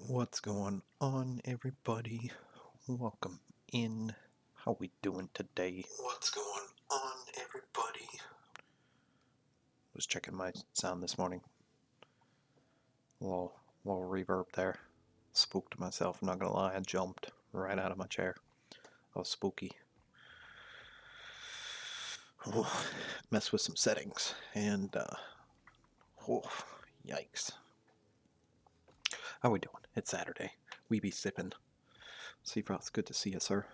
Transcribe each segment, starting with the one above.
What's going on, everybody? Welcome in. How we doing today? What's going on, everybody? Was checking my sound this morning. A little reverb there. Spooked myself. I'm not gonna lie. I jumped right out of my chair. I was spooky. Messed with some settings and yikes. How we doing? It's Saturday. We be sipping. Seafrost, good to see you, sir.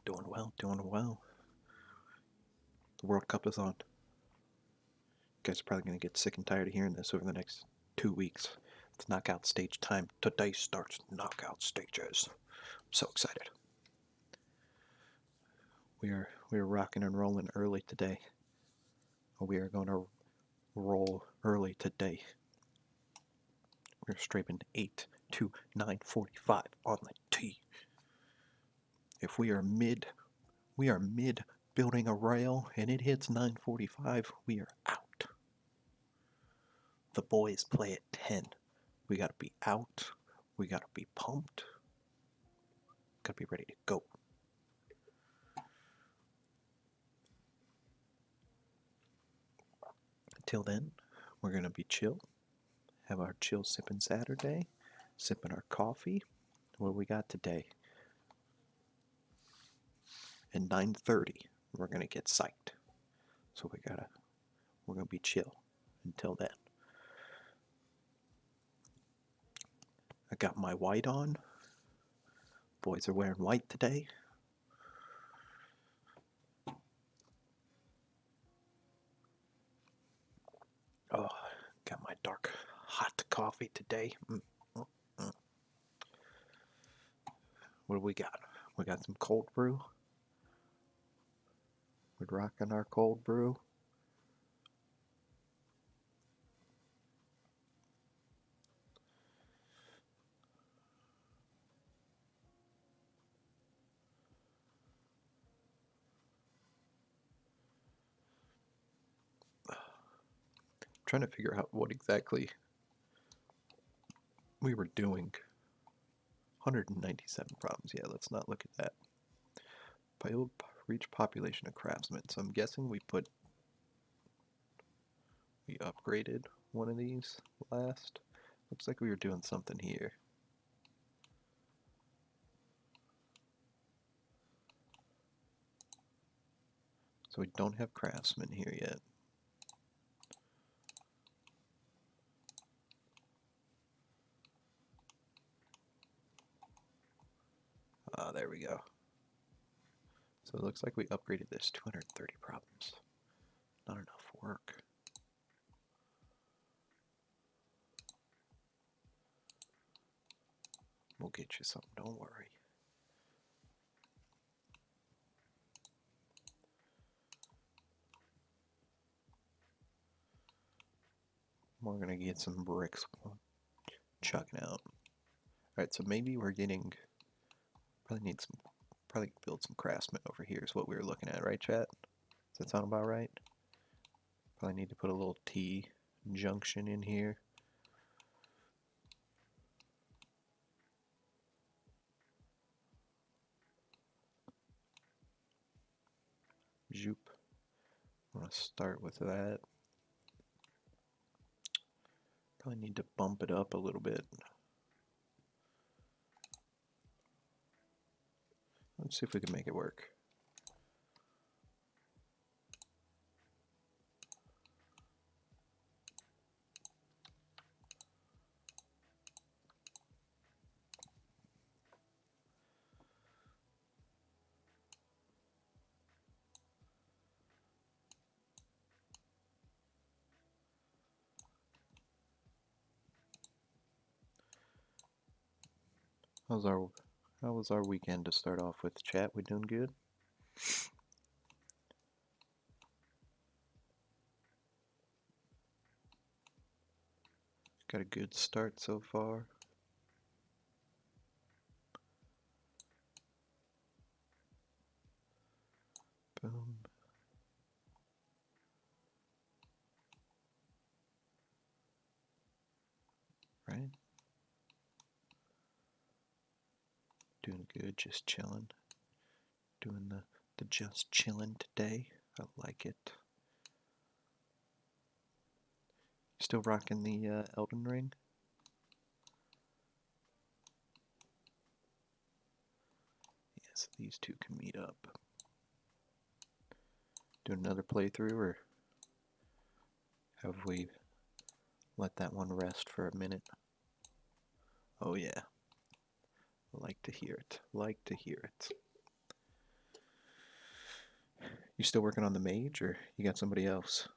Doing well, doing well. The World Cup is on. You guys are probably going to get sick and tired of hearing this over the next 2 weeks. It's knockout stage time. Today starts knockout stages. I'm so excited. We are rocking and rolling early today. We are going to roll early today. We're straping 8 to 9:45 on the tee. If we are mid building a rail and it hits 9:45, we are out. The boys play at 10. We got to be out. We got to be pumped. Got to be ready to go. Till then, we're going to be chill. Have our chill sipping Saturday. Sipping our coffee. What we got today? At 9:30, we're going to get psyched. So we're going to be chill until then. I got my white on. Boys are wearing white today. Oh, got my dark hot coffee today. What do we got? We got some cold brew. We're rocking our cold brew. Trying to figure out what exactly we were doing. 197 problems. Yeah, let's not look at that. Reach population of craftsmen. So I'm guessing we upgraded one of these last. Looks like we were doing something here. So we don't have craftsmen here yet. There we go. So it looks like we upgraded this 230 problems. Not enough work. We'll get you some, don't worry. We're gonna get some bricks chucking out. Alright, so maybe we're getting, probably build some craftsmen over here is what we were looking at, right chat? Does that sound about right? Probably need to put a little T junction in here. Zoop. I'm gonna start with that. Probably need to bump it up a little bit. Let's see if we can make it work. How was our weekend to start off with, chat? We doing good? Got a good start so far. Boom. right? Doing good, just chilling. Doing the just chilling today. I like it. Still rocking the Elden Ring? Yes, these two can meet up. Do another playthrough, or have we let that one rest for a minute? Oh yeah, like to hear it. Like to hear it. You still working on the mage, or you got somebody else?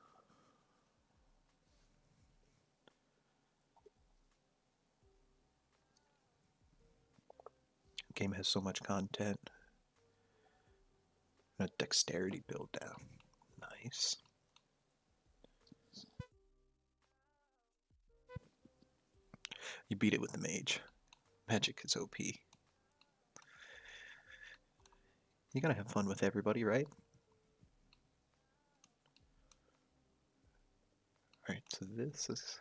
Game has so much content. A dexterity build down. Nice. You beat it with the mage. Magic is OP. You gotta have fun with everybody, right? Alright, so this is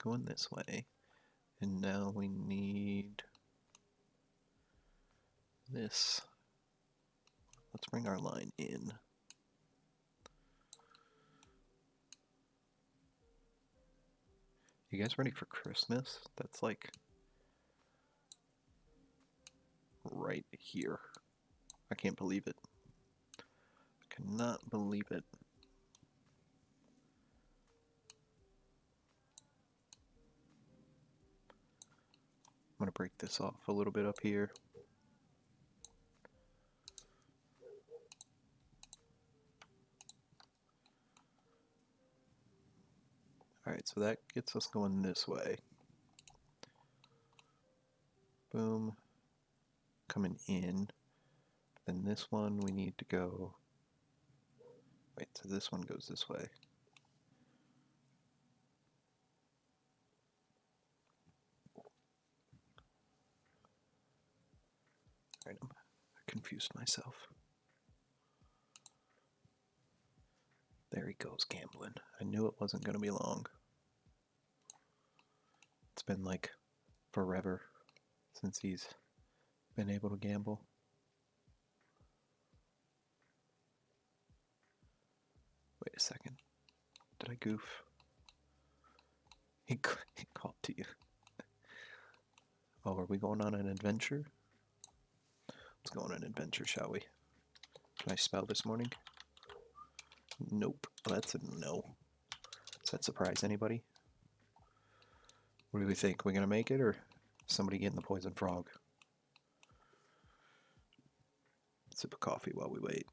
going this way. And now we need this. Let's bring our line in. You guys ready for Christmas? That's like right here. I can't believe it. I cannot believe it. I'm gonna break this off a little bit up here. Alright, so that gets us going this way. Boom. Coming in. Then this one we need to go. Wait, so this one goes this way. Alright, I confused myself. There he goes gambling. I knew it wasn't going to be long. It's been like forever since he's been able to gamble. Wait a second. Did I goof? He called to you. Oh, are we going on an adventure? Let's go on an adventure, shall we? Can I spell this morning? Nope. Well, that's a no. Does that surprise anybody? What do we think? We gonna make it, or somebody getting the poison frog? Sip of coffee while we wait.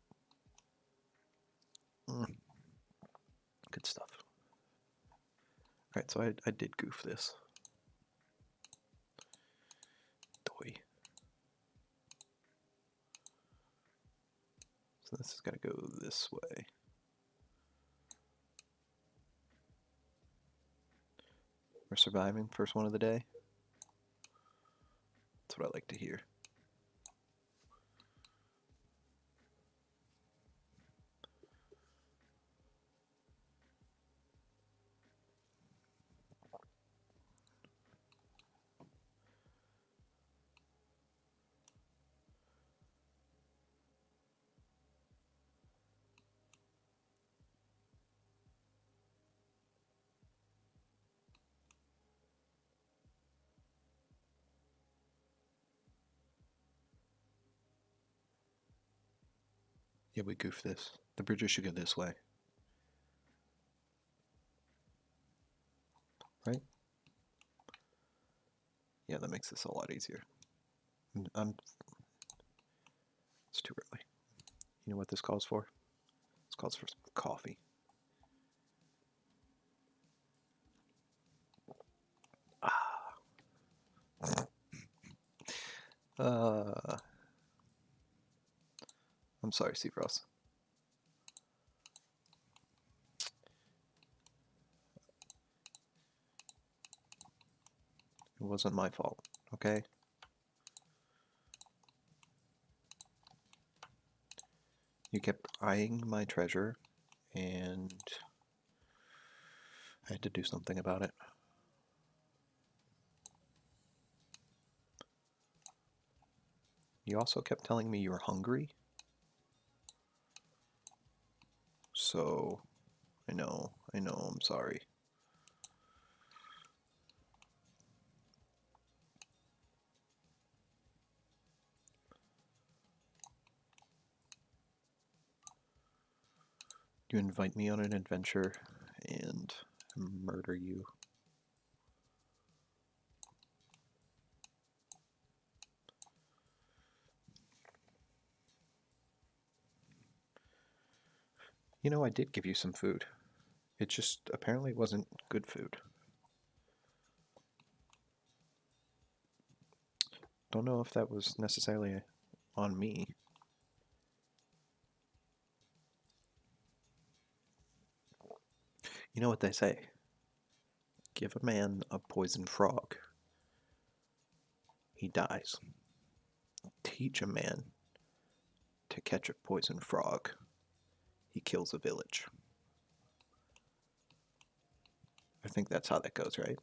Good stuff. Alright, so I did goof this. Doy. So this is gotta go this way. We're surviving, first one of the day. That's what I like to hear. Yeah, we goofed this. The bridges should go this way. Right? Yeah, that makes this a lot easier. It's too early. You know what this calls for? This calls for some coffee. Uh, I'm sorry, Seafrost. It wasn't my fault, okay? You kept eyeing my treasure, and I had to do something about it. You also kept telling me you were hungry. So, I know, I'm sorry. You invite me on an adventure and murder you. You know, I did give you some food. It just apparently wasn't good food. Don't know if that was necessarily on me. You know what they say? Give a man a poisoned frog, he dies. Teach a man to catch a poisoned frog, he kills a village. I think that's how that goes, right?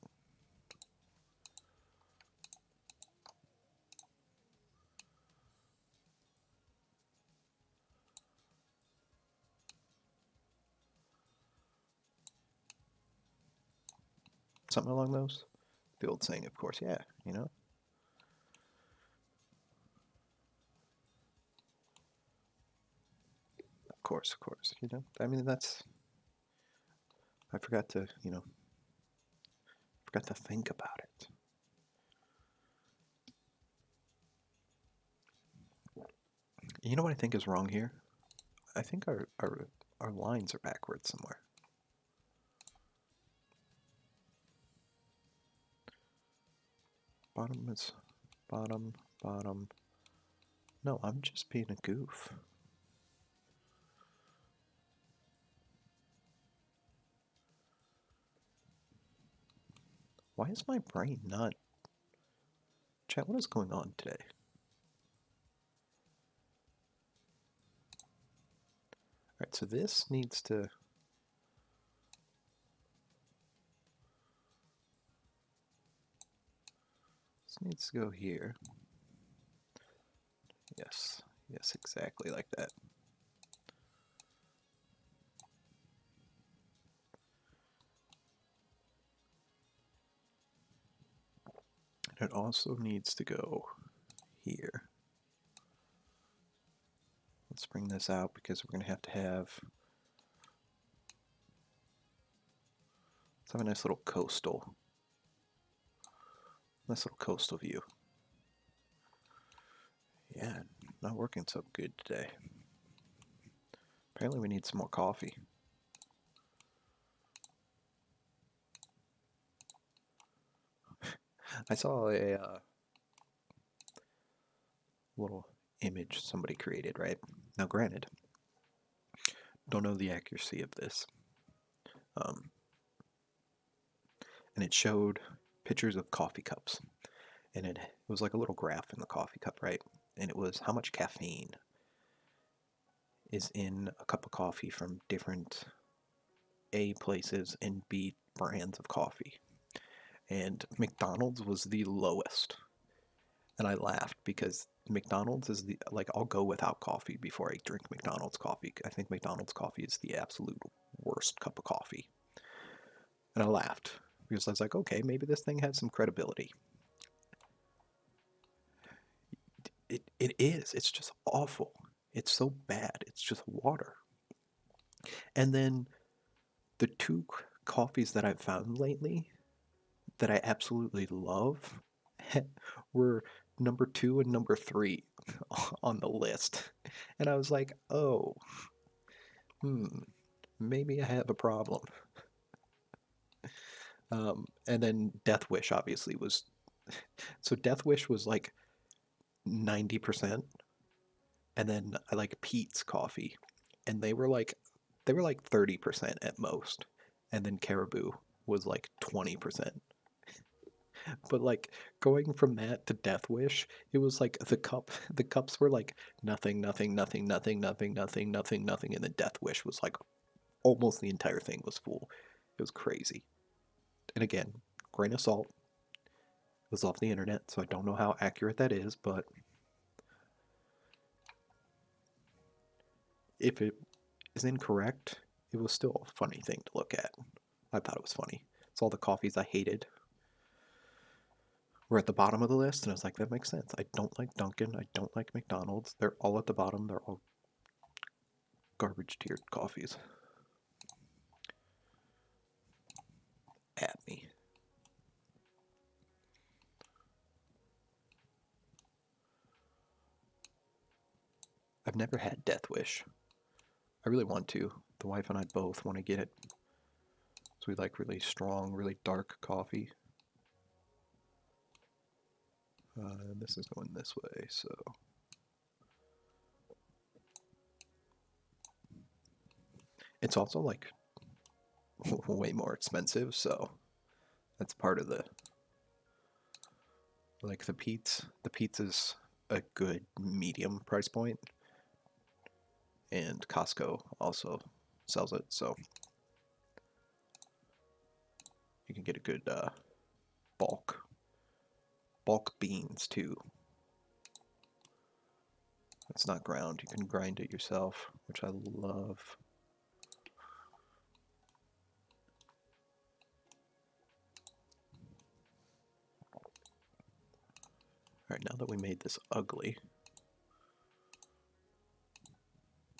Something along those. The old saying, of course, yeah, you know? Of course, you know? I mean, that's. I forgot to, forgot to think about it. You know what I think is wrong here? I think our lines are backwards somewhere. Bottom is bottom, bottom. No, I'm just being a goof. Why is my brain not. Chat, what is going on today? Alright, so this needs to. This needs to go here. Yes, yes, exactly like that. And it also needs to go here. Let's bring this out because we're going to have. Let's have a nice little coastal. Nice little coastal view. Yeah, not working so good today. Apparently we need some more coffee. I saw a little image somebody created, right? Now, granted, don't know the accuracy of this. Um, and it showed pictures of coffee cups. And it was like a little graph in the coffee cup, right? And it was how much caffeine is in a cup of coffee from different A places and B brands of coffee. And McDonald's was the lowest. And I laughed because McDonald's is the like I'll go without coffee before I drink McDonald's coffee. I think McDonald's coffee is the absolute worst cup of coffee. And I laughed because I was like, okay, maybe this thing has some credibility. It is. It's just awful. It's so bad. It's just water. And then the two coffees that I've found lately that I absolutely love were number 2 and number 3 on the list. And I was like, oh, maybe I have a problem. And then Death Wish obviously was. So Death Wish was like 90%. And then I like Pete's coffee. And they were like 30% at most. And then Caribou was like 20%. But like going from that to Death Wish, it was like the cups were like nothing, nothing, nothing, nothing, nothing, nothing, nothing, nothing, and the Death Wish was like almost the entire thing was full. It was crazy. And again, grain of salt. It was off the internet, so I don't know how accurate that is, but if it is incorrect, it was still a funny thing to look at. I thought it was funny. It's all the coffees I hated were at the bottom of the list, and I was like, that makes sense. I don't like Dunkin'. I don't like McDonald's. They're all at the bottom. They're all garbage tiered coffees. At me. I've never had Death Wish. I really want to. The wife and I both want to get it. So we like really strong, really dark coffee. This is going this way, so it's also like way more expensive. So that's part of the like the Pete's. The Pete's is a good medium price point, and Costco also sells it, so you can get a good bulk beans too. It's not ground; you can grind it yourself, which I love. All right, now that we made this ugly,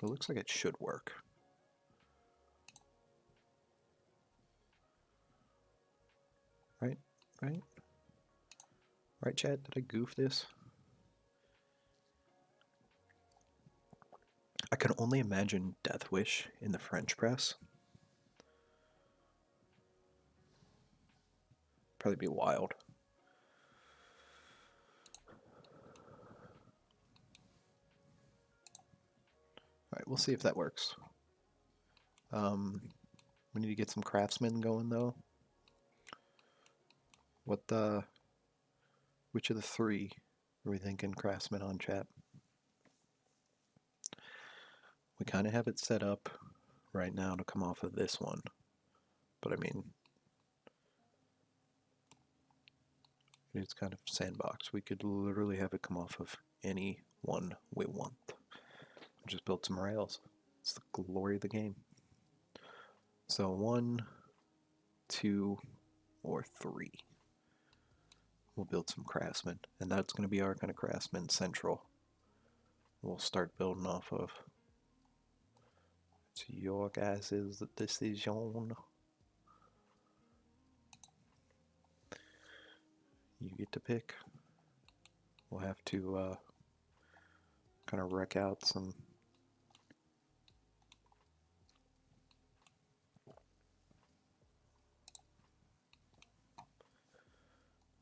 it looks like it should work. Right? Right? Right, Chad? Did I goof this? I can only imagine Death Wish in the French press. Probably be wild. Alright, we'll see if that works. We need to get some Craftsmen going though. Which of the three are we thinking Craftsmen on, chat? We kind of have it set up right now to come off of this one. But I mean, it's kind of sandbox. We could literally have it come off of any one we want. Just build some rails. It's the glory of the game. So 1, 2, or 3. We'll build some Craftsmen, and that's going to be our kind of Craftsman Central. We'll start building off of. It's your guys' decision. You get to pick. We'll have to kind of wreck out some.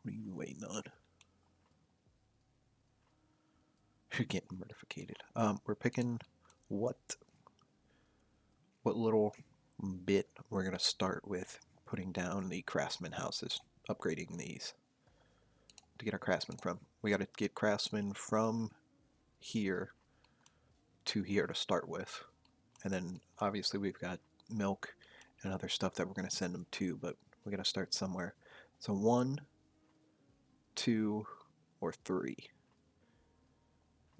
What are you waiting on? You're getting mortificated. We're picking what little bit we're gonna start with putting down the craftsman houses, upgrading these to get our craftsmen from. We got to get craftsmen from here to here to start with, and then obviously we've got milk and other stuff that we're gonna send them to, but we got to start somewhere. So 1, 2, or 3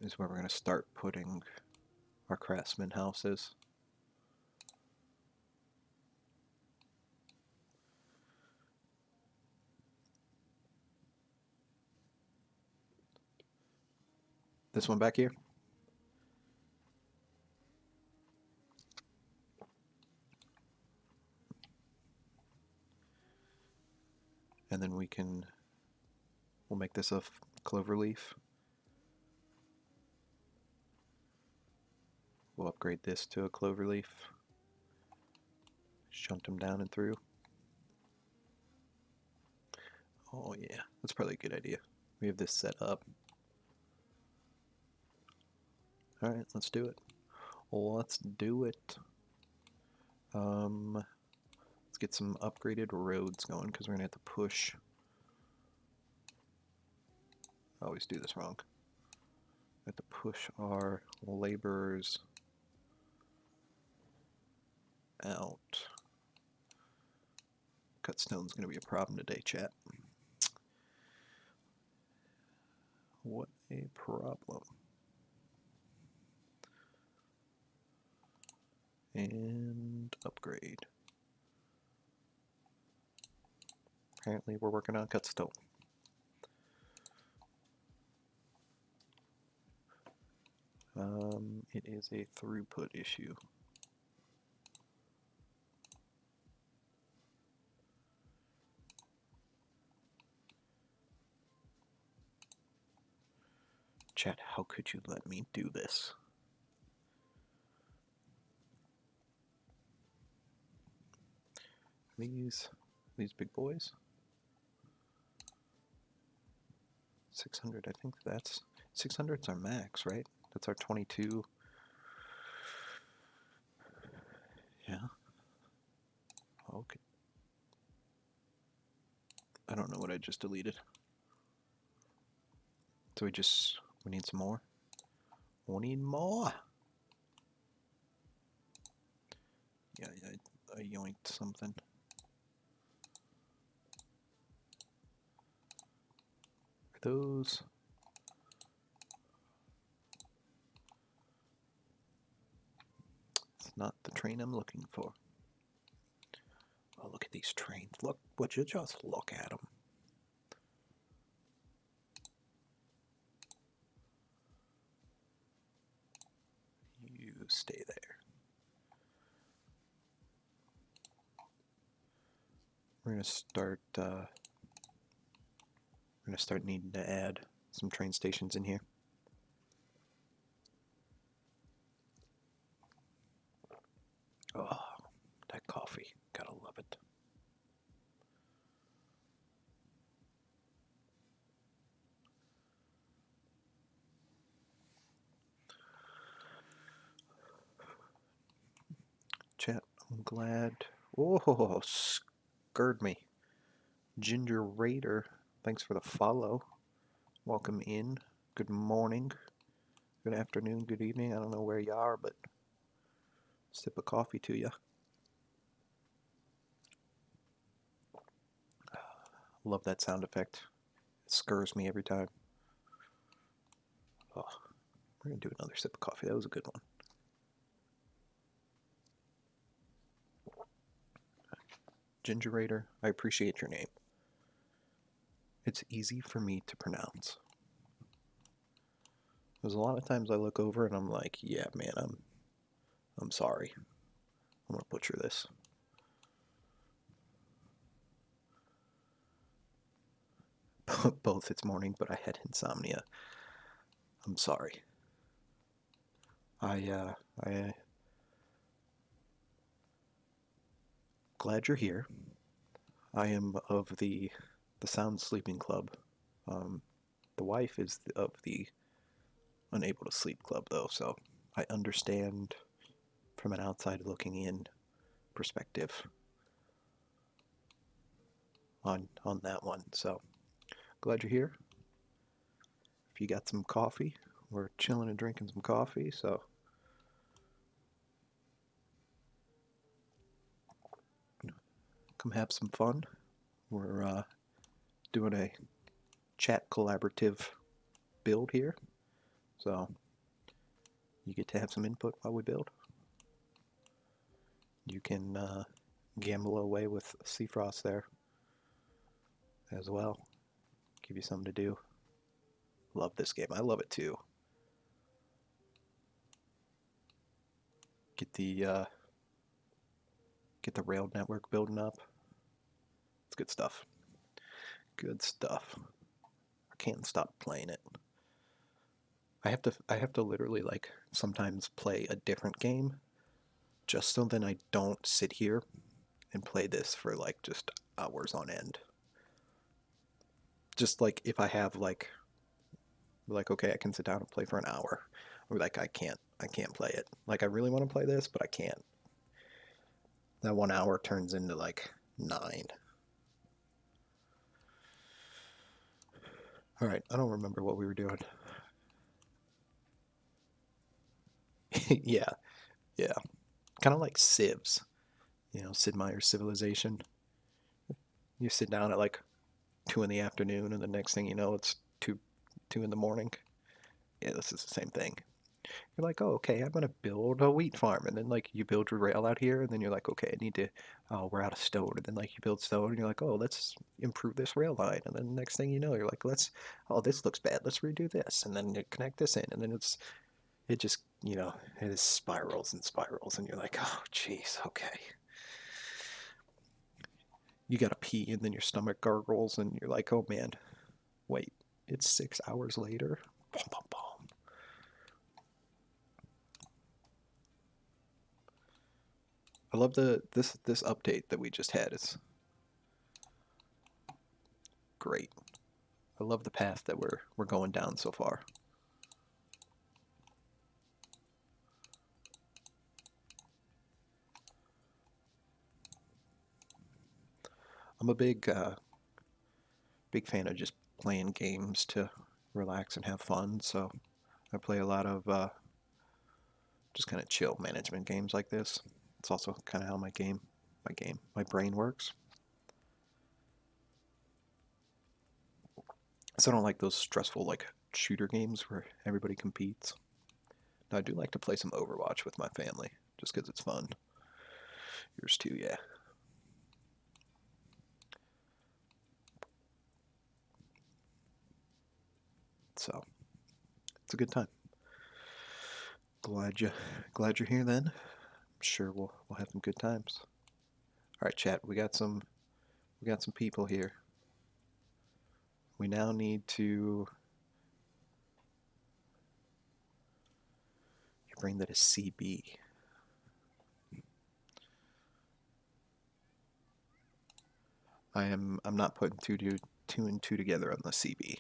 is where we're gonna start putting our craftsman houses. This one back here. And then we'll make this a clover leaf. We'll upgrade this to a clover leaf. Shunt them down and through. Oh yeah, that's probably a good idea. We have this set up. Alright, let's do it. Let's do it. Let's get some upgraded roads going because we're gonna have to push. I always do this wrong. We have to push our laborers out. Cut stone's gonna be a problem today, chat. What a problem. And upgrade. Apparently we're working on cut stone. It is a throughput issue. Chat, how could you let me do this? These big boys. 600, I think that's 600's our max, right? That's our 22. Yeah. Okay. I don't know what I just deleted. So we need some more. We need more. Yeah, I yoinked something. Are those? It's not the train I'm looking for. Oh, look at these trains. Look, would you just look at them? You stay there. We're gonna start. We're gonna start needing to add some train stations in here. Oh, that coffee. Gotta love it. Chat, I'm glad. Oh, scared me. Ginger Raider, thanks for the follow. Welcome in. Good morning, good afternoon, good evening. I don't know where you are, but sip of coffee to you. Love that sound effect. It scurs me every time. Oh, we're gonna do another sip of coffee. That was a good one. Ginger Raider, I appreciate your name. It's easy for me to pronounce. There's a lot of times I look over and I'm like, yeah, man, I'm sorry. I'm gonna butcher this. Both it's morning, but I had insomnia. I'm sorry. I glad you're here. I am of the Sound Sleeping Club. Um, the wife is of the Unable to Sleep Club, though, so I understand from an outside looking in perspective on that one. So glad you're here. If you got some coffee, we're chilling and drinking some coffee. So come have some fun. We're doing a chat collaborative build here, so you get to have some input while we build. You can gamble away with Seafrost there as well. Give you something to do. Love this game. I love it too. Get the rail network building up. It's good stuff. Good stuff. I can't stop playing it. I have to literally like sometimes play a different game just so then I don't sit here and play this for like just hours on end. Just like if I have like okay, I can sit down and play for an hour. Or like I can't play it. Like I really want to play this, but I can't. That 1 hour turns into like 9. All right, I don't remember what we were doing. Yeah, yeah. Kind of like Civs, Sid Meier's Civilization. You sit down at like 2 in the afternoon, and the next thing you know, it's two in the morning. Yeah, this is the same thing. You're like, oh, okay, I'm gonna build a wheat farm, and then like you build your rail out here, and then you're like, okay, I need to, oh, we're out of stone, and then like you build stone, and you're like, oh, let's improve this rail line, and then the next thing you know, you're like, oh, this looks bad, let's redo this, and then you connect this in, and then it just, it just spirals and spirals, and you're like, oh, jeez, okay. You gotta pee, and then your stomach gurgles, and you're like, oh man, wait, it's 6 hours later. Bum, bum, bum. I love this update that we just had. It's great. I love the path that we're going down so far. I'm a big fan of just playing games to relax and have fun. So I play a lot of just kind of chill management games like this. It's also kind of how my brain works. So I don't like those stressful like shooter games where everybody competes. Now, I do like to play some Overwatch with my family just because it's fun. Yours too, yeah. So it's a good time. Glad you glad you're here then. I'm sure we'll have some good times. All right, chat. We got some people here. We now need to bring that as CB. I'm not putting two and two together on the CB.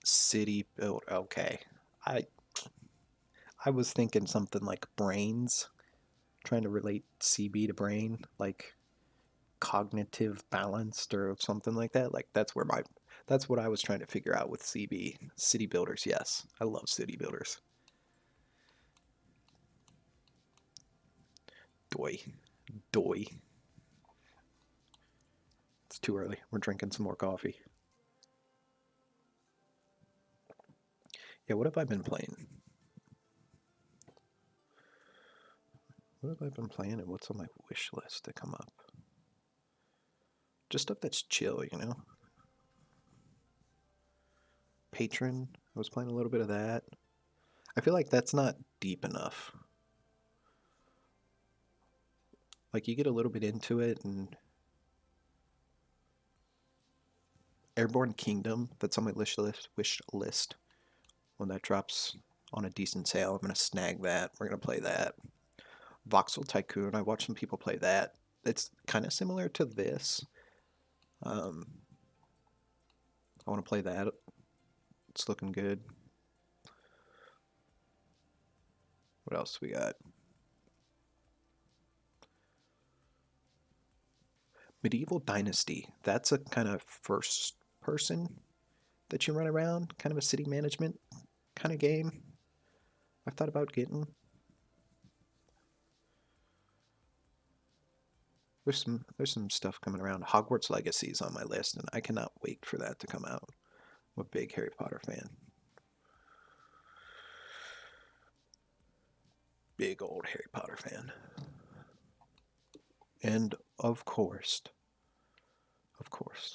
City build. Okay. I I was thinking something like brains, trying to relate CB to brain, like cognitive balanced or something like that. Like that's what I was trying to figure out with CB. City builders, yes. I love city builders. Doy. Doy. It's too early. We're drinking some more coffee. Yeah, what have I been playing? What have I been playing and what's on my wish list to come up? Just stuff that's chill. Patron, I was playing a little bit of that. I feel like that's not deep enough. Like you get a little bit into it and Airborne Kingdom, that's on my wish list. When that drops on a decent sale, I'm gonna snag that. We're gonna play that. Voxel Tycoon, I watched some people play that. It's kind of similar to this. Um, I want to play that. It's looking good. What else we got? Medieval Dynasty. That's a kind of first person that you run around, kind of a city management kind of game. I've thought about getting. There's some stuff coming around. Hogwarts Legacy is on my list, and I cannot wait for that to come out. I'm a big Harry Potter fan. Big old Harry Potter fan. And of course,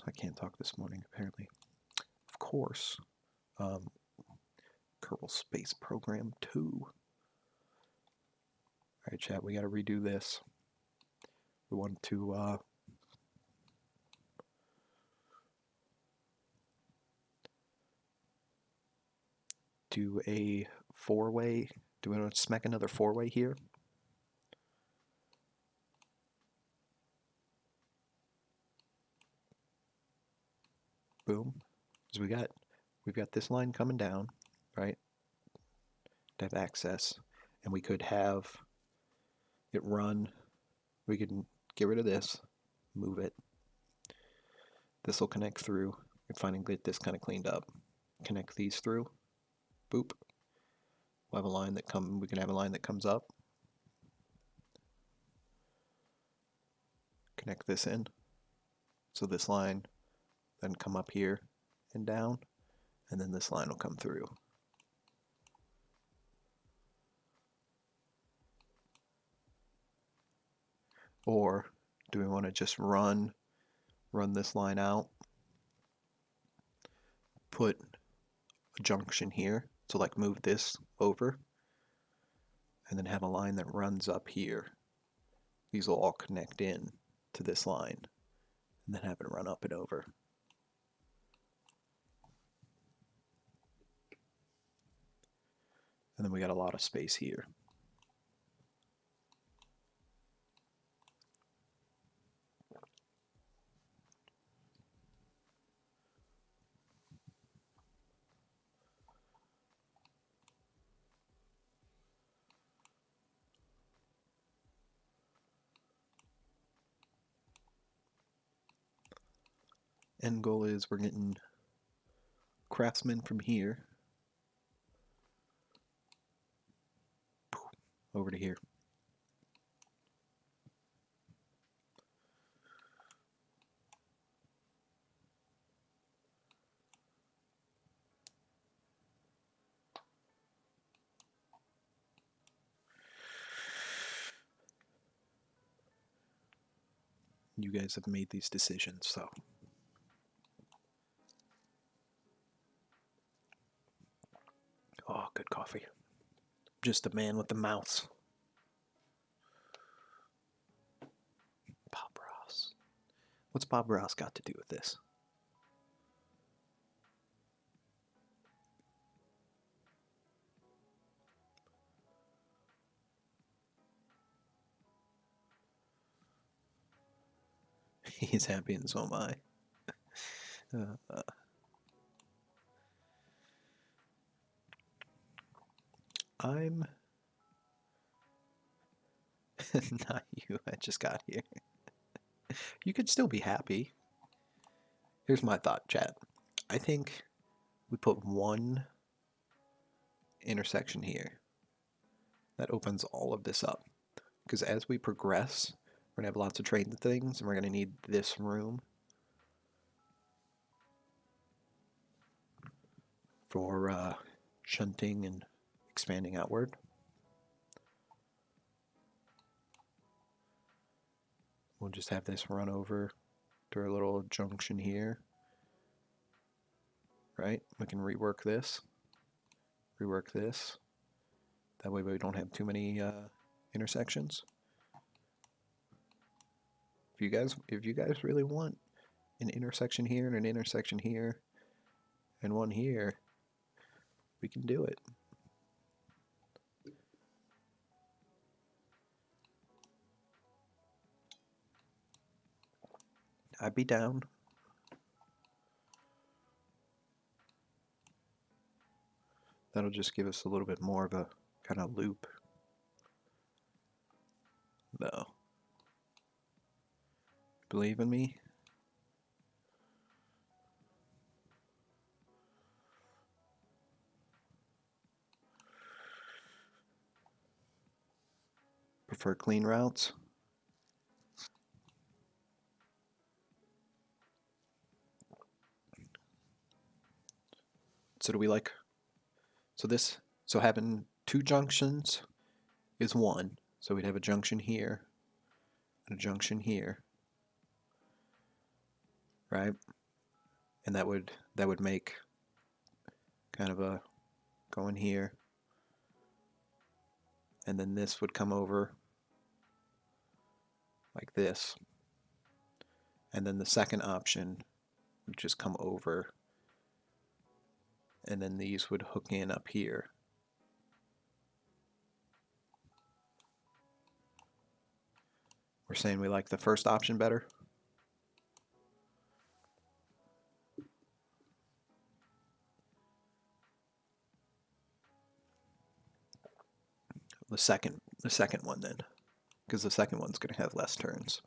I can't talk this morning apparently. Of course, um, Kerbal Space Program 2. All right, chat, we got to redo this. We want to do a four-way. Do we want to smack another four-way here? Boom. Because we've got this line coming down, right? To have access, and we could have it run. We could get rid of this, move it. This will connect through. And finally get this kind of cleaned up. Connect these through. Boop. We'll have a line that come. We can have a line that comes up. connect this in. So this line then come up here and down, and then this line will come through. Or do we want to just run this line out, put a junction here, so like move this over, and then have a line that runs up here. These will all connect in to this line, and then have it run up and over. And then we got a lot of space here. End goal is we're getting Craftsmen from here over to here. You guys have made these decisions, so. Oh, good coffee. Just a man with the mouth. Bob Ross. What's Bob Ross got to do with this? He's happy and so am I. I'm not you. I just got here. You could still be happy. Here's my thought, chat. I think we put one intersection here that opens all of this up. Because as we progress, we're going to have lots of train things, and we're going to need this room for shunting and expanding outward. We'll just have this run over to our little junction here. Right? We can rework this. Rework this. That way we don't have too many intersections. If you guys really want an intersection here and an intersection here and one here, we can do it. I'd be down. That'll just give us a little bit more of a kind of loop. No. Believe in me? Prefer clean routes? So do we like... So having two junctions is one. So we'd have a junction here and a junction here. Right? And that would make kind of a going here. And then this would come over like this. And then the second option would just come over. And then these would hook in up here. We're saying we like the first option better. The second one then, because the second one's going to have less turns.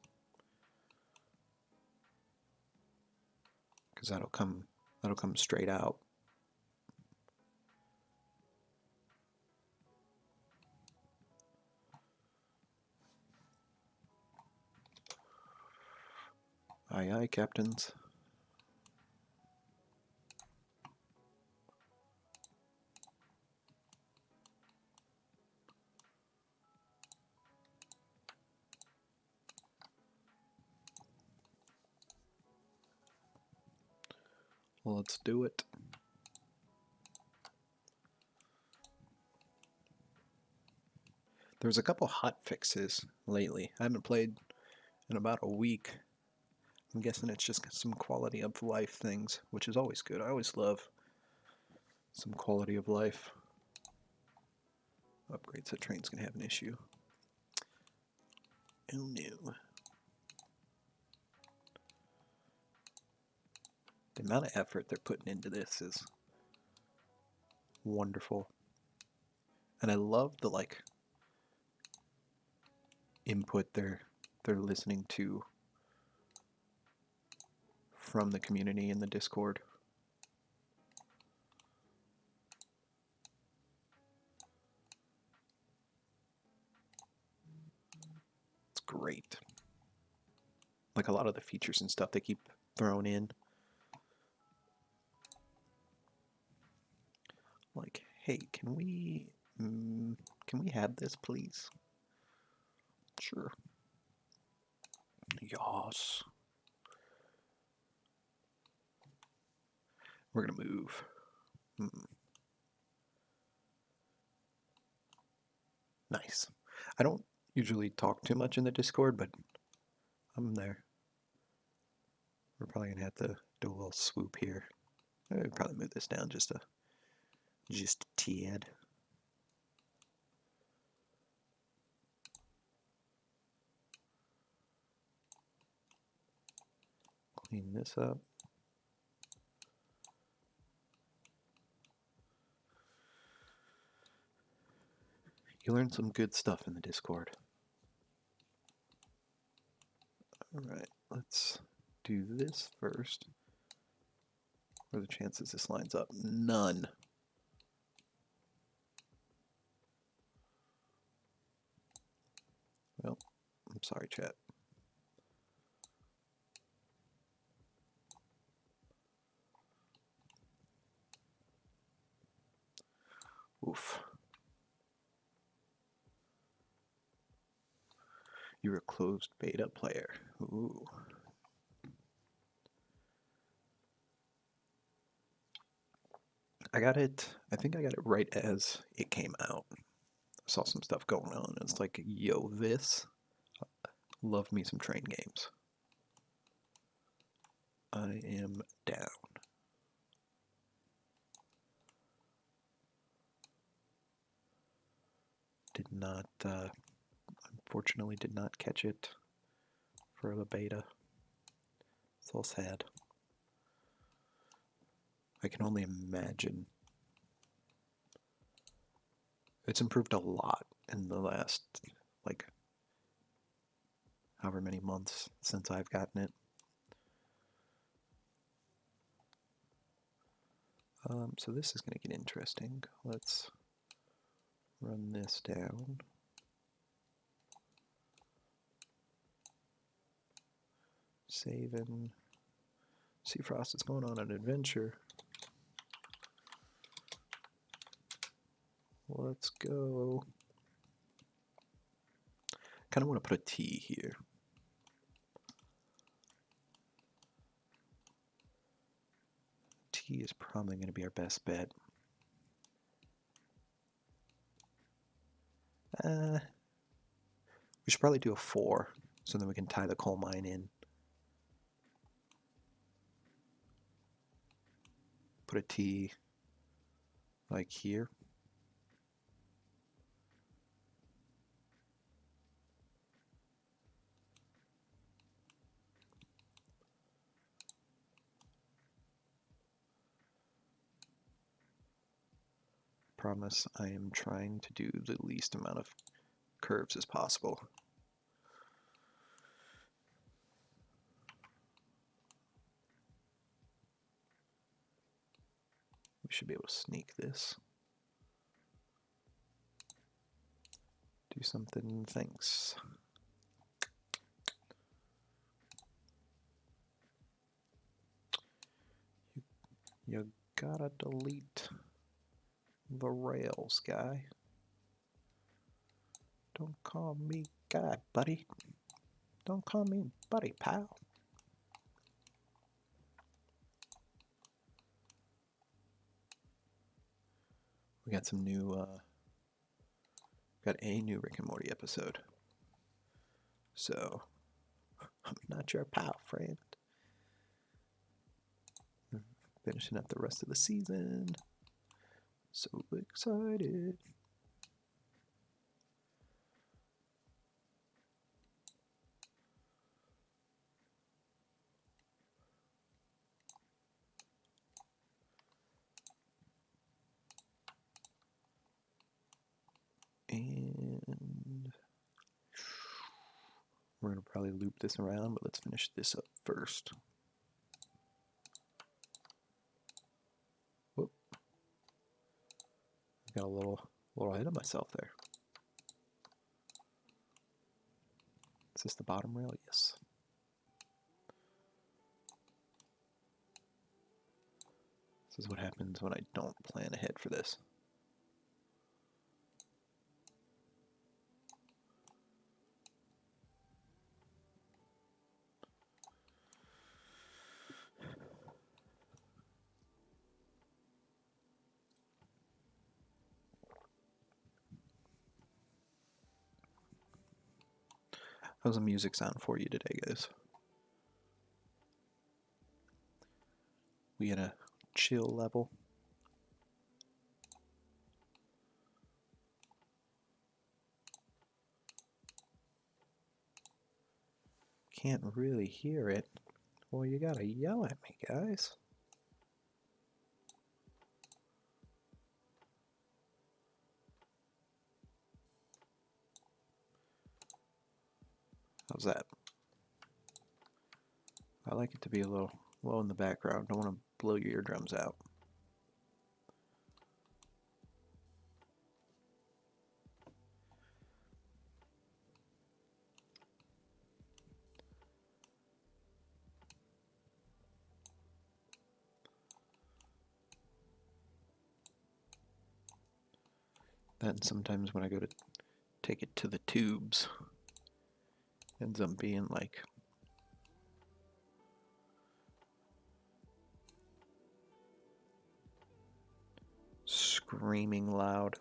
Because that'll come straight out. Aye, aye, captains. Let's do it. There's a couple hot fixes lately. I haven't played in about a week. I'm guessing it's just some quality of life things, which is always good. I always love some quality of life upgrades. That train's gonna have an issue. Oh no. The amount of effort they're putting into this is wonderful. And I love the input they're listening to from the community in the Discord. It's great. Like a lot of the features and stuff they keep throwing in. Like, hey, can we have this, please? Sure. Yas. We're gonna move. Nice. I don't usually talk too much in the Discord, but I'm there. We're probably gonna have to do a little swoop here. I'd probably move this down just a tad. Clean this up. You learned some good stuff in the Discord. Alright, let's do this first. What are the chances this lines up? None. Well, I'm sorry, chat. Oof. You're a closed beta player. Ooh. I think I got it right as it came out. I saw some stuff going on. It's like, yo, love me some train games. I am down. Did not, unfortunately, did not catch it for the beta. It's all sad. I can only imagine. It's improved a lot in the last, however many months since I've gotten it. So this is going to get interesting. Let's run this down. Saving. Seafrost is going on an adventure. Let's go. Kind of want to put a T here. T is probably going to be our best bet. We should probably do a 4, so then we can tie the coal mine in. Put a T like here. Promise I am trying to do the least amount of curves as possible. We should be able to sneak this. Do something, thanks. You gotta delete the Rails guy. Don't call me guy, buddy. Don't call me buddy, pal. We got some new, got a new Rick and Morty episode. So, I'm not your pal, friend. Finishing up the rest of the season. So excited. And we're going to probably loop this around, but let's finish this up first. Whoop. I got a little ahead of myself there. Is this the bottom rail? Yes. This is what happens when I don't plan ahead for this. How's the music sound for you today, guys? We at a chill level? Can't really hear it. Well, you gotta yell at me, guys. How's that? I like it to be a little low in the background. Don't want to blow your eardrums out. Then sometimes when I go to take it to the tubes, ends up being like screaming loud.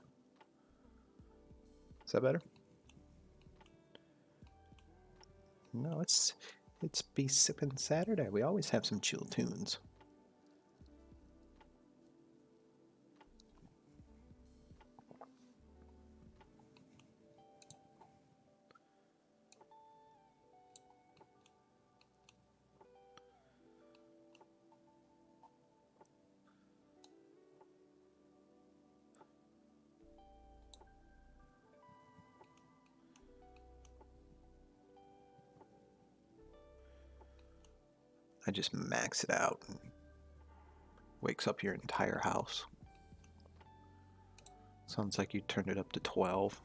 Is that better? No, it's Be Sippin' Saturday. We always have some chill tunes. I just max it out and wakes up your entire house. Sounds like you turned it up to 12.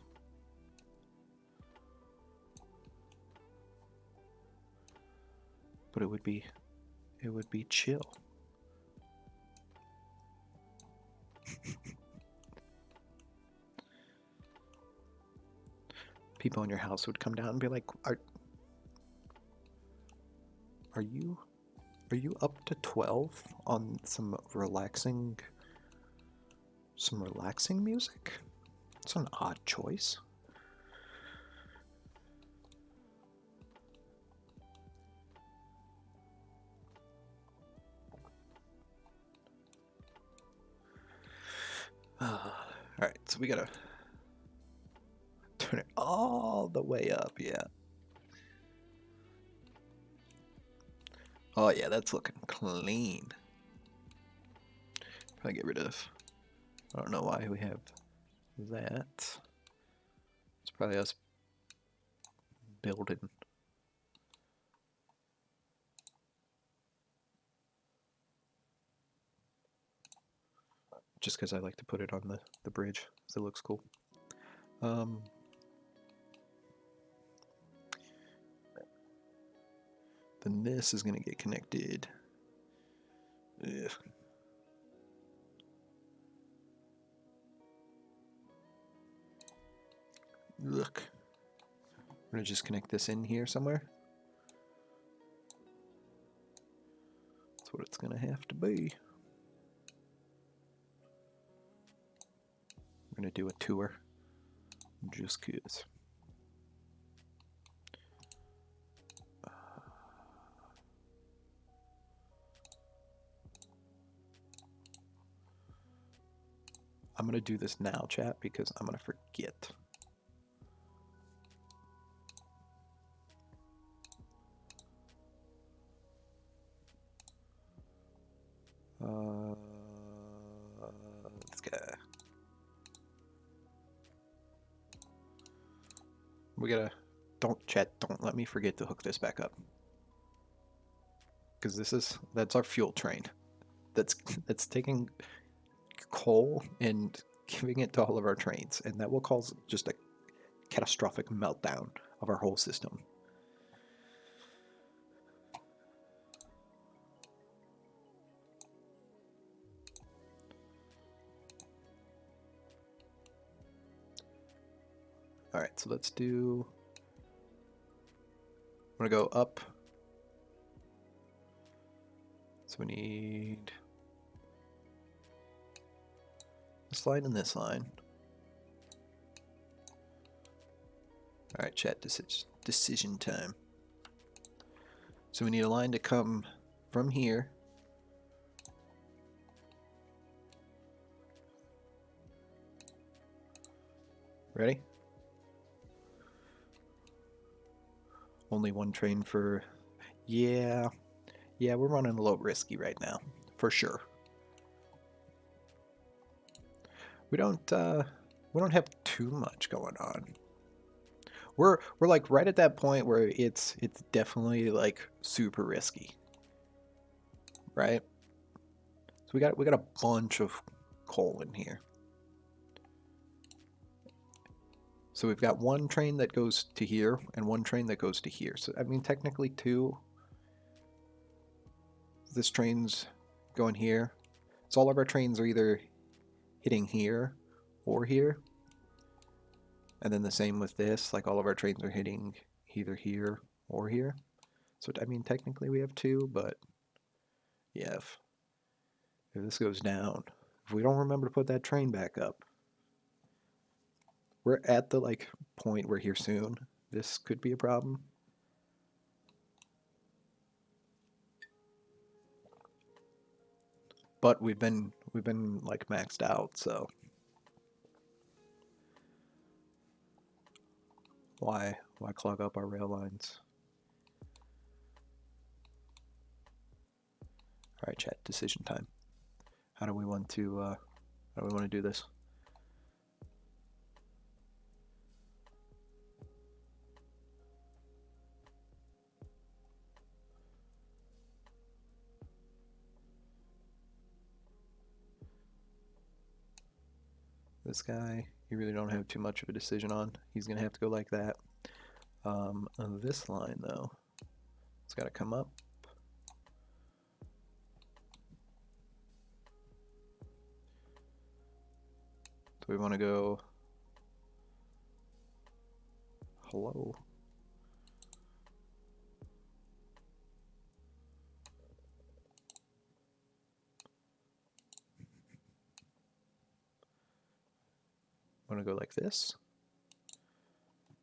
But it would be chill. People in your house would come down and be like, are you up to 12 on some relaxing music? It's an odd choice. Alright, so we gotta turn it all the way up, yeah. Oh yeah, that's looking clean. Probably get rid of, I don't know why we have that. It's probably us building. Just because I like to put it on the bridge, so it looks cool. Then this is going to get connected. Ugh. Look. I'm going to just connect this in here somewhere. That's what it's going to have to be. I'm going to do a tour. Just cause. I'm going to do this now, chat, because I'm going to forget. This guy. We gotta. Don't let me forget to hook this back up. Because that's our fuel train. That's taking coal and giving it to all of our trains, and that will cause just a catastrophic meltdown of our whole system. Alright, so let's do... I'm gonna go up. So we need this line and this line. Alright, chat, decision time. So we need a line to come from here. Ready? Only one train for... Yeah, we're running a little risky right now, for sure. We don't have too much going on. We're like right at that point where it's definitely like super risky, right? So we got a bunch of coal in here. So we've got one train that goes to here and one train that goes to here. So I mean technically two. This train's going here. So all of our trains are either hitting here or here. And then the same with this, like all of our trains are hitting either here or here. So I mean technically we have two, but yeah, if this goes down, if we don't remember to put that train back up, we're at the like point where here soon this could be a problem. But we've been like maxed out, so why clog up our rail lines? All right, chat, decision time. How do we want to do this? This guy, you really don't have too much of a decision on. He's gonna have to go like that. On this line though, it's got to come up. So we want to go. Hello. Want to go like this.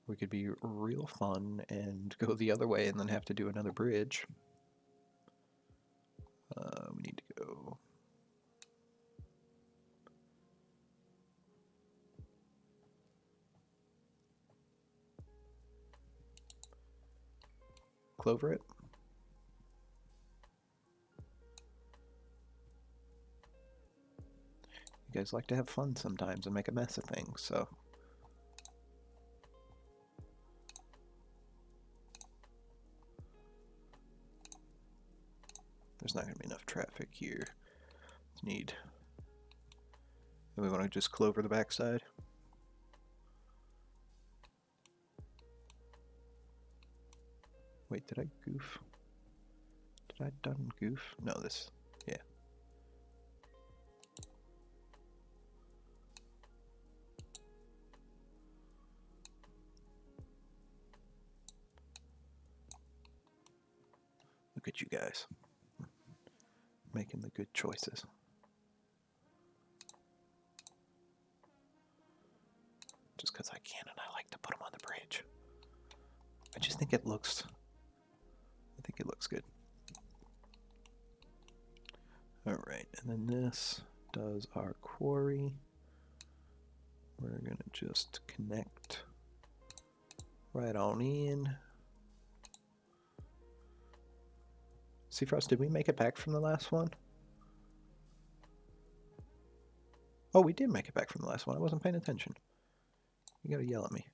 We could be real fun and go the other way and then have to do another bridge. We need to go. Clover it. You guys like to have fun sometimes and make a mess of things, so. There's not going to be enough traffic here. Need. And we want to just clover the backside. Wait, did I goof? Did I done goof? No, this. Yeah. Look at you guys making the good choices. Just because I can and I like to put them on the bridge. I just think it looks. I think it looks good. All right, and then this does our quarry. We're gonna just connect right on in. Seafrost, did we make it back from the last one? Oh, we did make it back from the last one. I wasn't paying attention. You gotta yell at me.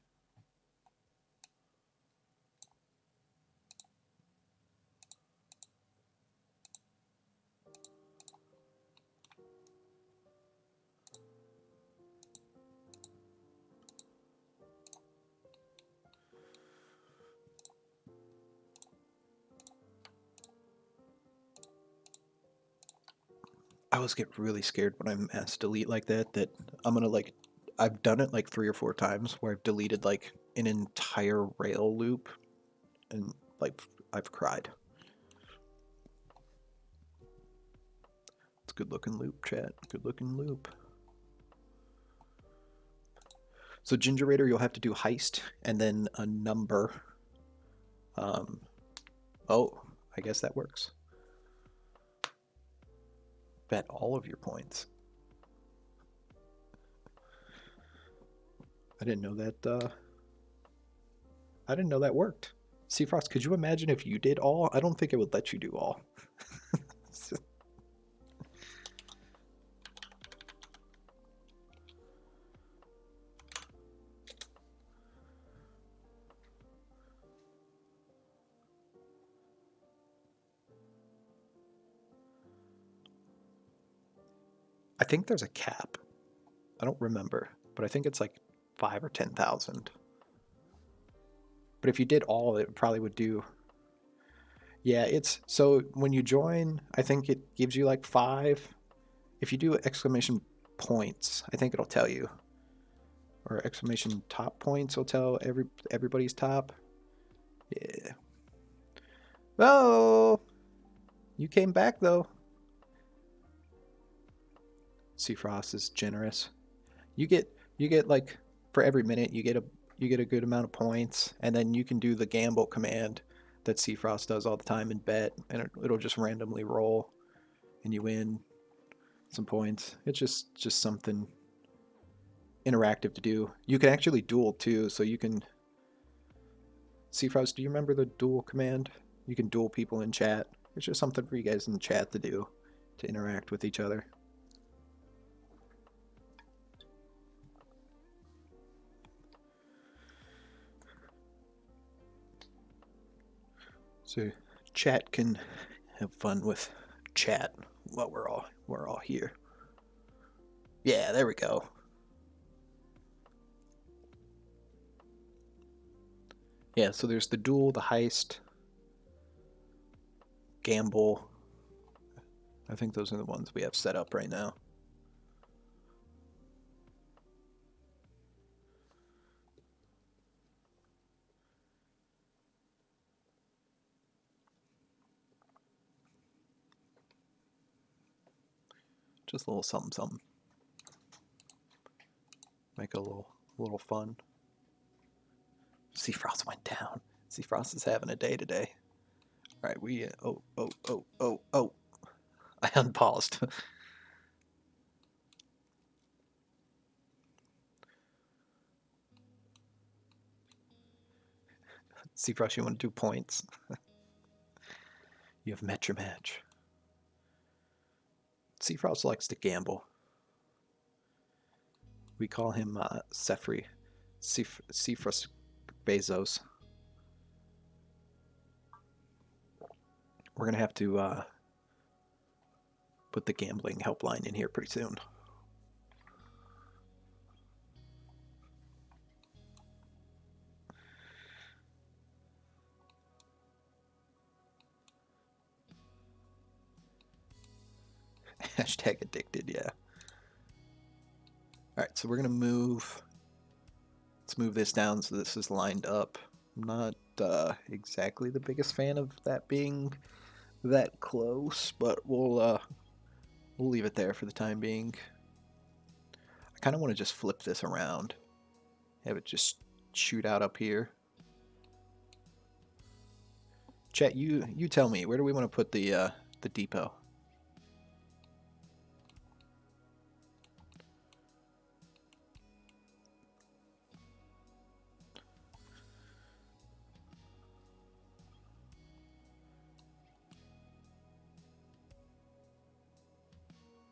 I always get really scared when I mass delete like that I'm gonna like, I've done it like 3 or 4 times where I've deleted like an entire rail loop and like I've cried. It's a good looking loop, chat. Good looking loop. So Ginger Raider, you'll have to do heist and then a number. Oh, I guess that works. Bet all of your points. I didn't know that. I didn't know that worked. Seafrost, could you imagine if you did all? I don't think it would let you do all. I think there's a cap. I don't remember, but I think it's like 5 or 10,000. But if you did all, it probably would do. Yeah, it's so when you join, I think it gives you like 5. If you do exclamation points, I think it'll tell you. Or exclamation top points will tell everybody's top. Yeah. Oh, you came back though. Seafrost is generous. You get like for every minute you get a good amount of points, and then you can do the gamble command that Seafrost does all the time and bet, and it'll just randomly roll, and you win some points. It's just something interactive to do. You can actually duel too, so you can. Seafrost, do you remember the duel command? You can duel people in chat. It's just something for you guys in the chat to do to interact with each other. So chat can have fun with chat while we're all here. Yeah, there we go. Yeah, so there's the duel, the heist, gamble. I think those are the ones we have set up right now. Just a little something something. Make a little fun. Seafrost went down. Seafrost is having a day today. All right, we oh. I unpaused. Seafrost, you want to do points? You have met your match. Seafrost likes to gamble. We call him Sefri. Seafrost Bezos. We're going to have to put the gambling helpline in here pretty soon. Hashtag addicted, yeah. All right, so we're going to move. Let's move this down so this is lined up. I'm not exactly the biggest fan of that being that close, but we'll leave it there for the time being. I kind of want to just flip this around, have it just shoot out up here. Chet, you tell me, where do we want to put the depot?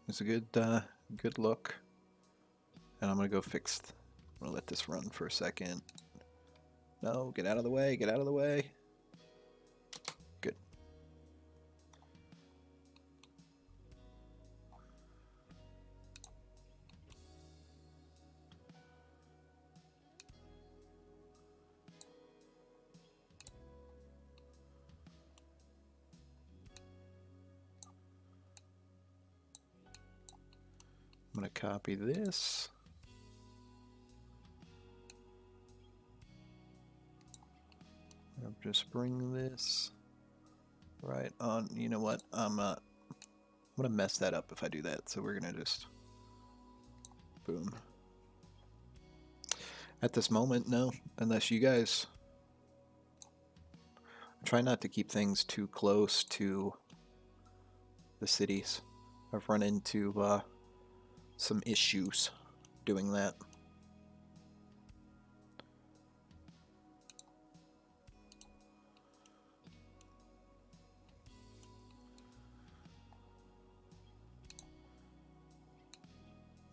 It's a good look. And I'm gonna go fix. I'm gonna let this run for a second. No, get out of the way. Get out of the way. Good. I'm gonna copy this. I'll just bring this right on. You know what? I'm gonna mess that up if I do that. So we're gonna just boom. At this moment, no. Unless you guys try not to keep things too close to the cities. I've run into some issues doing that.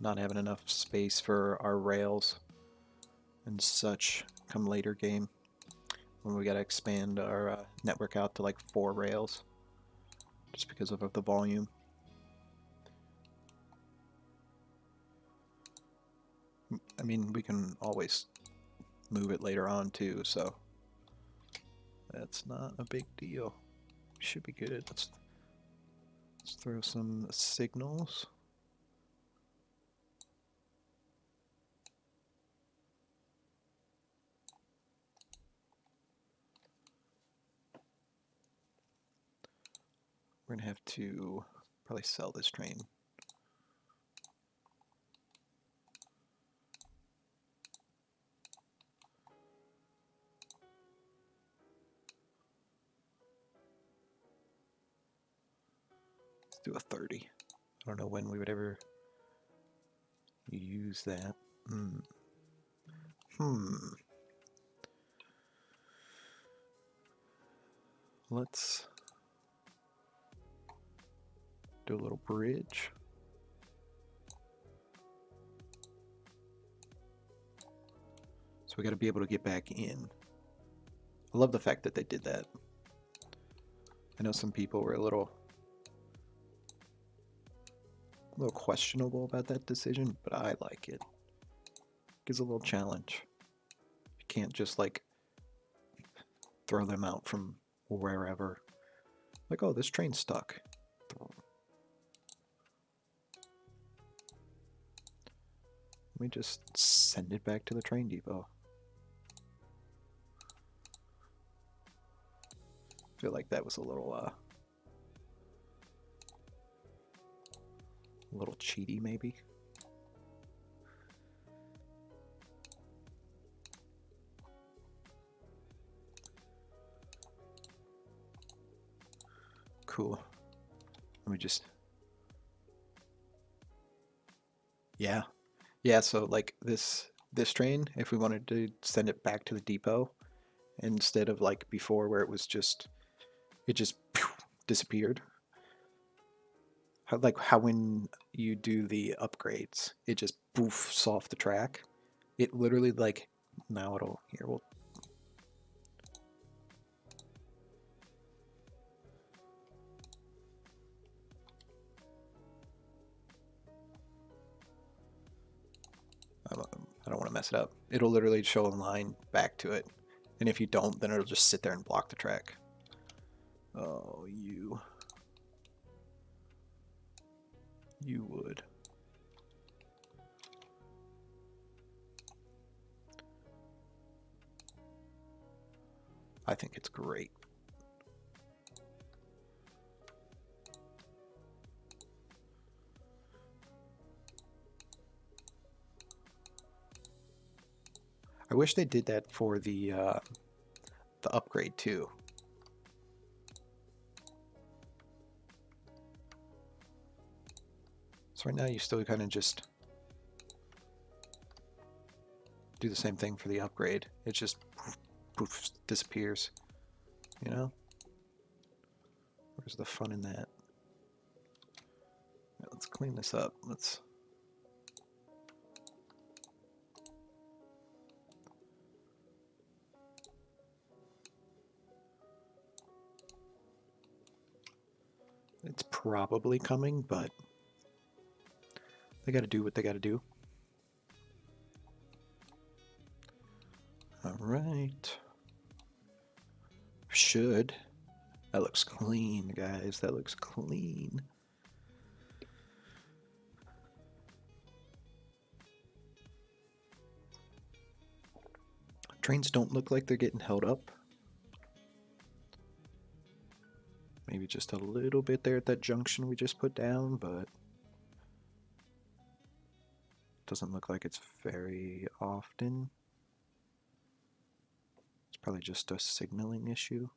Not having enough space for our rails and such come later game when we gotta expand our network out to like 4 rails just because of the volume. I mean, we can always move it later on too, so that's not a big deal. Should be good. Let's throw some signals. We're gonna have to probably sell this train. Let's do a 30. I don't know when we would ever use that. Let's do a little bridge. So we got to be able to get back in. I love the fact that they did that. I know some people were a little questionable about that decision, but I like it. Gives a little challenge. You can't just like throw them out from wherever. Like, oh, this train's stuck. Let me just send it back to the train depot. I feel like that was a little cheaty maybe. Cool. Let me just. Yeah. Yeah, so like this train, if we wanted to send it back to the depot instead of like before where it was just it just disappeared. How when you do the upgrades, it just boofs off the track. It literally like now it'll here we'll I don't want to mess it up. It'll literally show a line back to it. And if you don't, then it'll just sit there and block the track. Oh, you would. I think it's great. wish they did that for the upgrade too. So right now you still kind of just do the same thing for the upgrade. It just poof, disappears. You know? Where's the fun in that? Right, let's clean this up. Let's. It's probably coming, but they got to do what they got to do. All right. Should. That looks clean, guys. That looks clean. Trains don't look like they're getting held up. Maybe just a little bit there at that junction we just put down, but doesn't look like it's very often. It's probably just a signaling issue.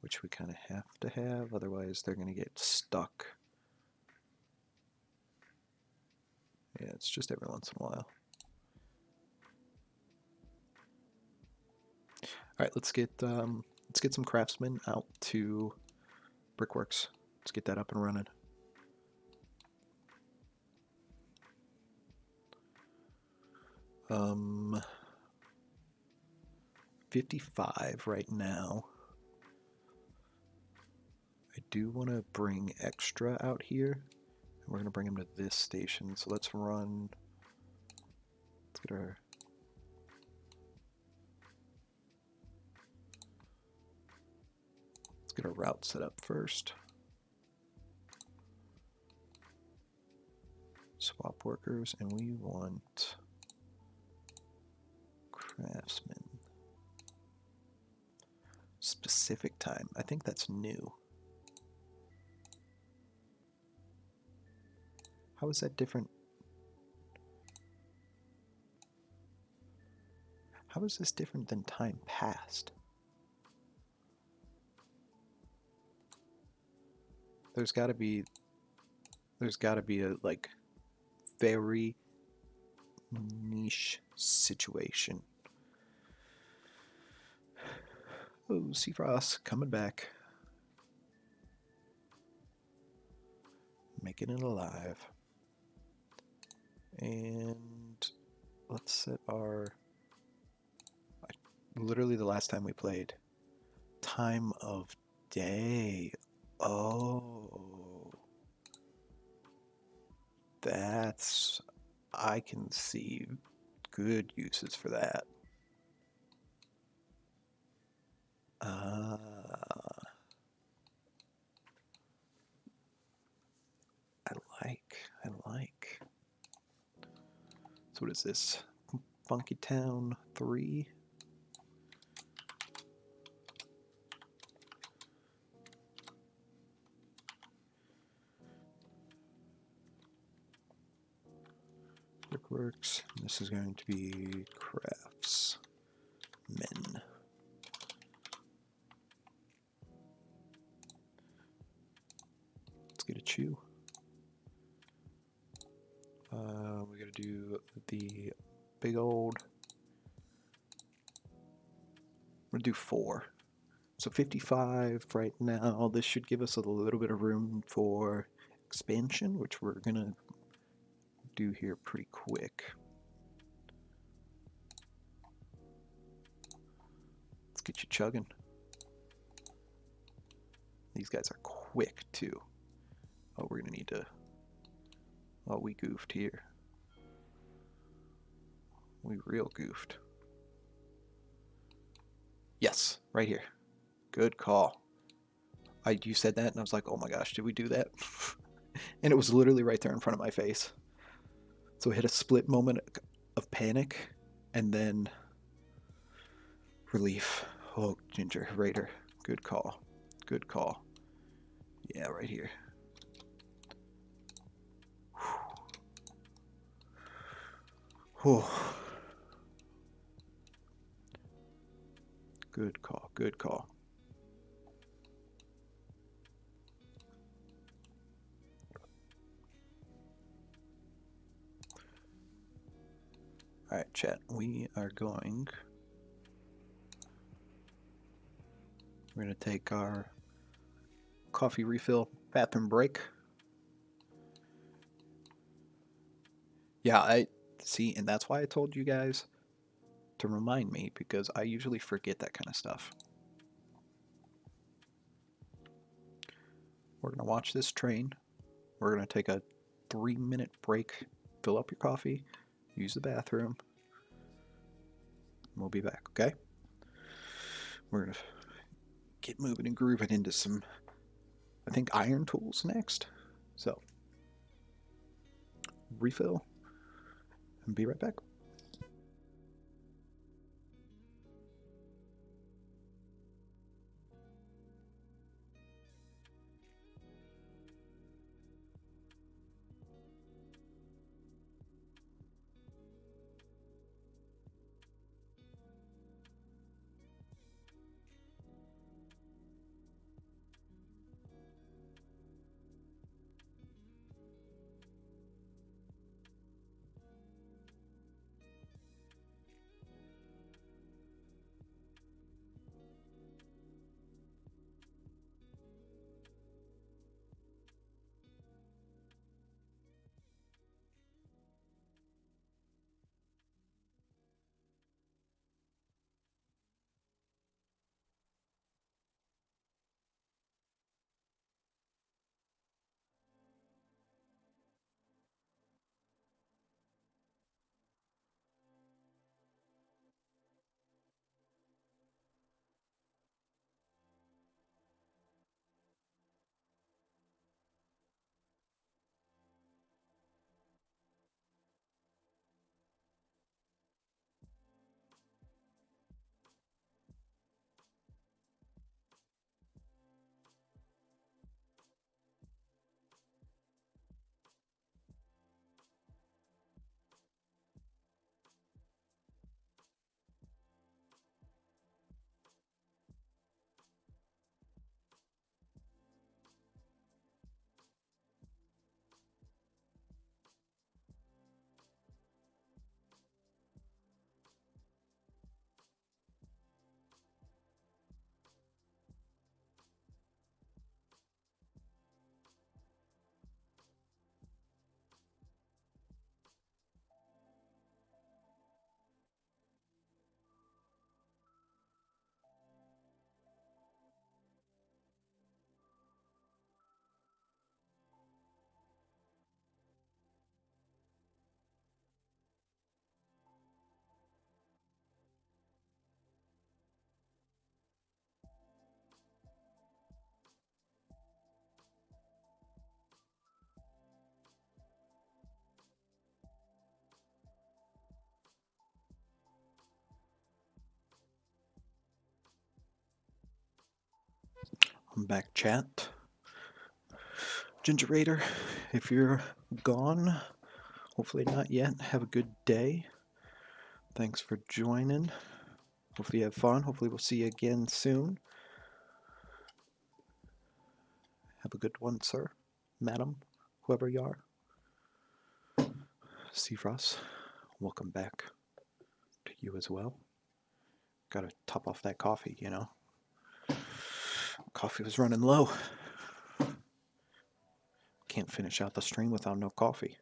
Which we kind of have to have, otherwise they're going to get stuck. Yeah, it's just every once in a while. All right, let's get some Craftsmen out to Brickworks. Let's get that up and running. Um, 55 right now. I do want to bring extra out here. We're going to bring him to this station. So let's run. Let's get our. Let's get our route set up first. Swap workers, and we want Craftsmen. Specific time. I think that's new. How is that different? How is this different than time past? There's got to be a like very niche situation. Oh, Seafrost coming back. Making it alive. And let's set our. Literally the last time we played. Time of day. Oh. That's. I can see good uses for that. I like. So what is this? Funky Town 3? Brickworks. This is going to be Craftsmen. Let's get a chew. We gotta do the big old. We're gonna do 4. So 55 right now. This should give us a little bit of room for expansion, which we're gonna do here pretty quick. Let's get you chugging. These guys are quick too. Oh, we're gonna need to. Oh, we goofed here. We real goofed. Yes, right here. Good call. You said that and I was like, oh my gosh, did we do that? And it was literally right there in front of my face. So it hit a split moment of panic and then relief. Oh, Ginger Raider. Good call. Good call. Yeah, right here. Whew. Good call, good call. All right, chat. We're gonna take our coffee refill bathroom break. Yeah, I see, and that's why I told you guys to remind me because I usually forget that kind of stuff. We're gonna watch this train. We're gonna take a 3-minute break, fill up your coffee, use the bathroom. We'll be back, okay? We're gonna get moving and grooving into some, I think, iron tools next. So, refill and be right back. I'm back, chat. Ginger Raider, if you're gone, hopefully not yet, have a good day. Thanks for joining. Hopefully you have fun. Hopefully we'll see you again soon. Have a good one, sir, madam, whoever you are. Seafrost, welcome back to you as well. Gotta top off that coffee, you know. Coffee was running low. Can't finish out the stream without no coffee.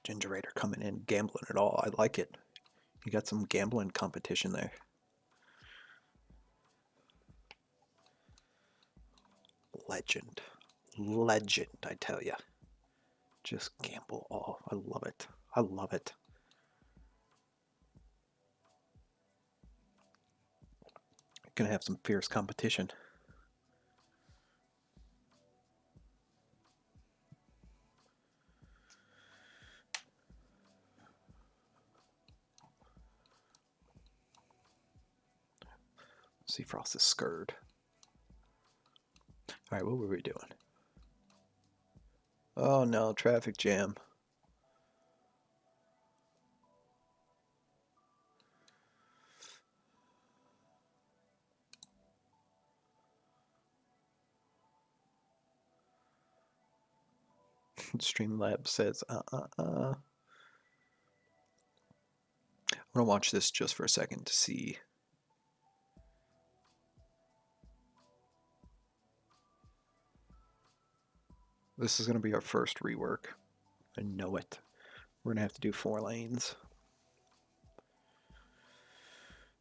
Ginger Raider coming in, gambling it all. I like it. You got some gambling competition there. Legend. Legend, I tell ya. Just gamble all. I love it. I love it. Gonna have some fierce competition. See, Frost is scared. All right, what were we doing? Oh no, traffic jam. Streamlabs says, I'm gonna watch this just for a second to see. This is gonna be our first rework. I know it. We're gonna have to do 4 lanes.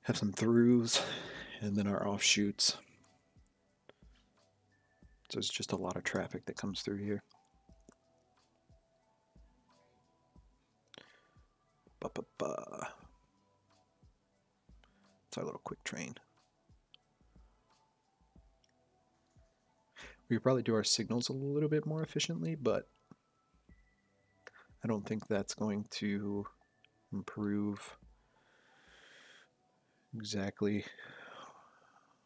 Have some throughs, and then our offshoots. So it's just a lot of traffic that comes through here. Ba-ba-ba. It's our little quick train. We could probably do our signals a little bit more efficiently, but I don't think that's going to improve exactly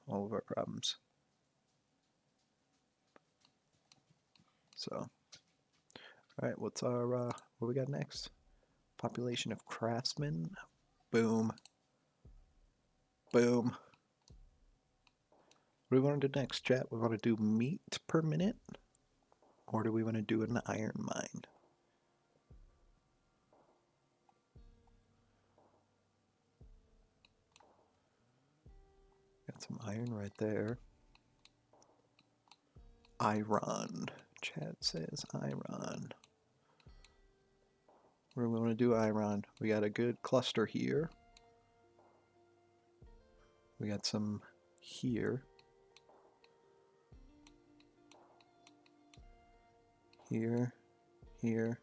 all of our problems. So, all right, what's our what we got next? Population of craftsmen. Boom. Boom. What do we want to do next, chat? We want to do meat per minute, or do we want to do an iron mine? Got some iron right there. Iron. Chat says iron. Where do we want to do iron? We got a good cluster here. We got some here. Here. Here.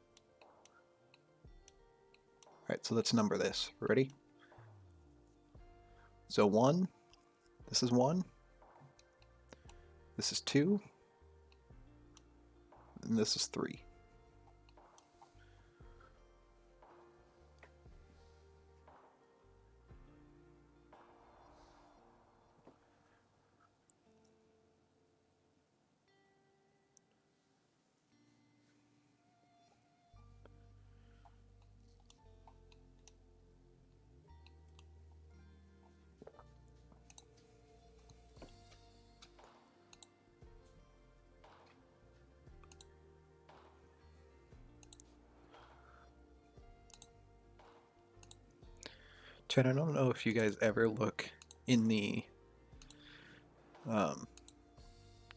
Alright, so let's number this. Ready? So 1. This is 1. This is 2. And this is 3. Chat, I don't know if you guys ever look in the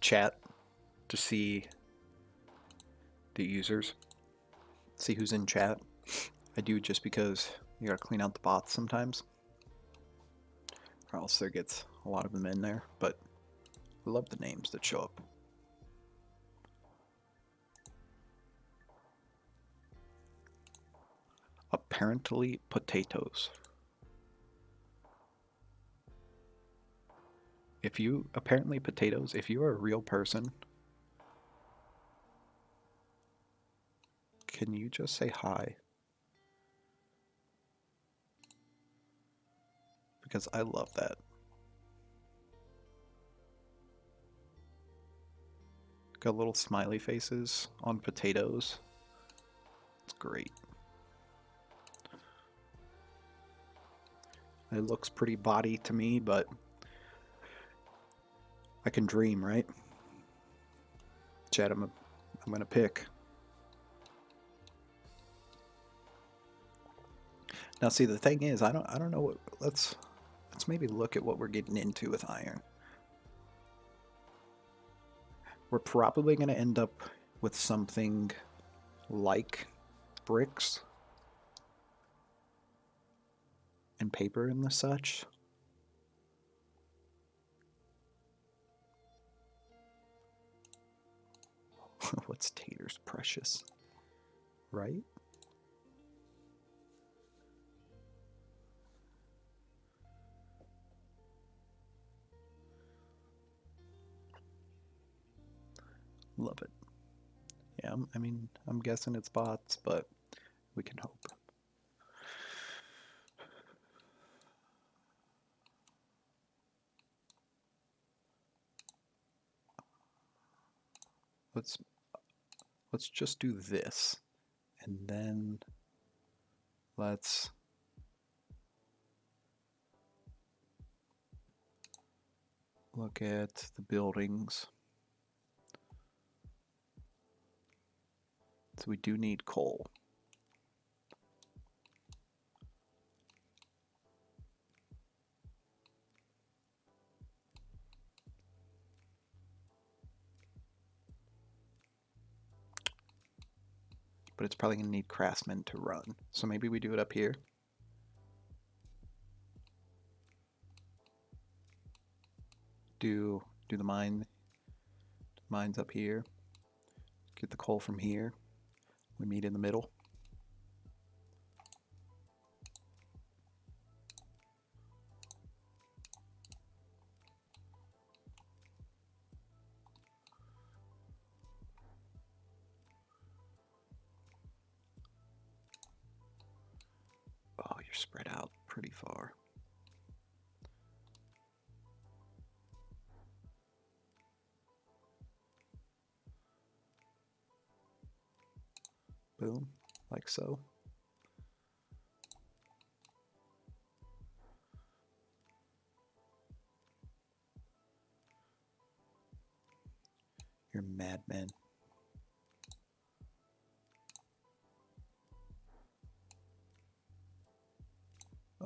chat to see the users, see who's in chat. I do just because you gotta clean out the bots sometimes, or else there gets a lot of them in there, but I love the names that show up. Apparently potatoes. If you, apparently potatoes, if you are a real person, can you just say hi? Because I love that. Got little smiley faces on potatoes. It's great. It looks pretty body to me, but I can dream, right? Chad, I'm gonna pick. Now, see, the thing is, I don't know what. Let's maybe look at what we're getting into with iron. We're probably gonna end up with something like bricks and paper and the such. What's taters precious, right? Love it. Yeah, I mean, I'm guessing it's bots, but we can hope. let's just do this, and then let's look at the buildings. So we do need coal. But it's probably going to need craftsmen to run. So maybe we do it up here. Do the mines up here. Get the coal from here. We meet in the middle. Oh, you're spread out pretty far. Boom, like so. You're madmen.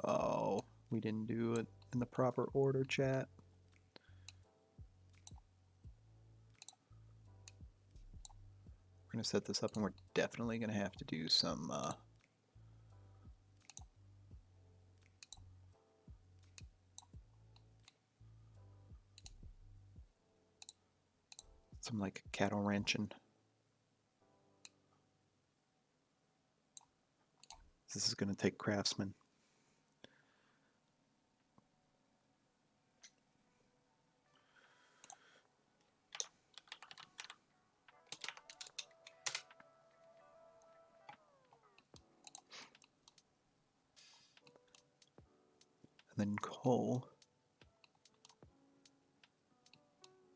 Oh, we didn't do it in the proper order, chat. We're going to set this up, and we're definitely going to have to do some like cattle ranching. This is going to take craftsmen. And then coal.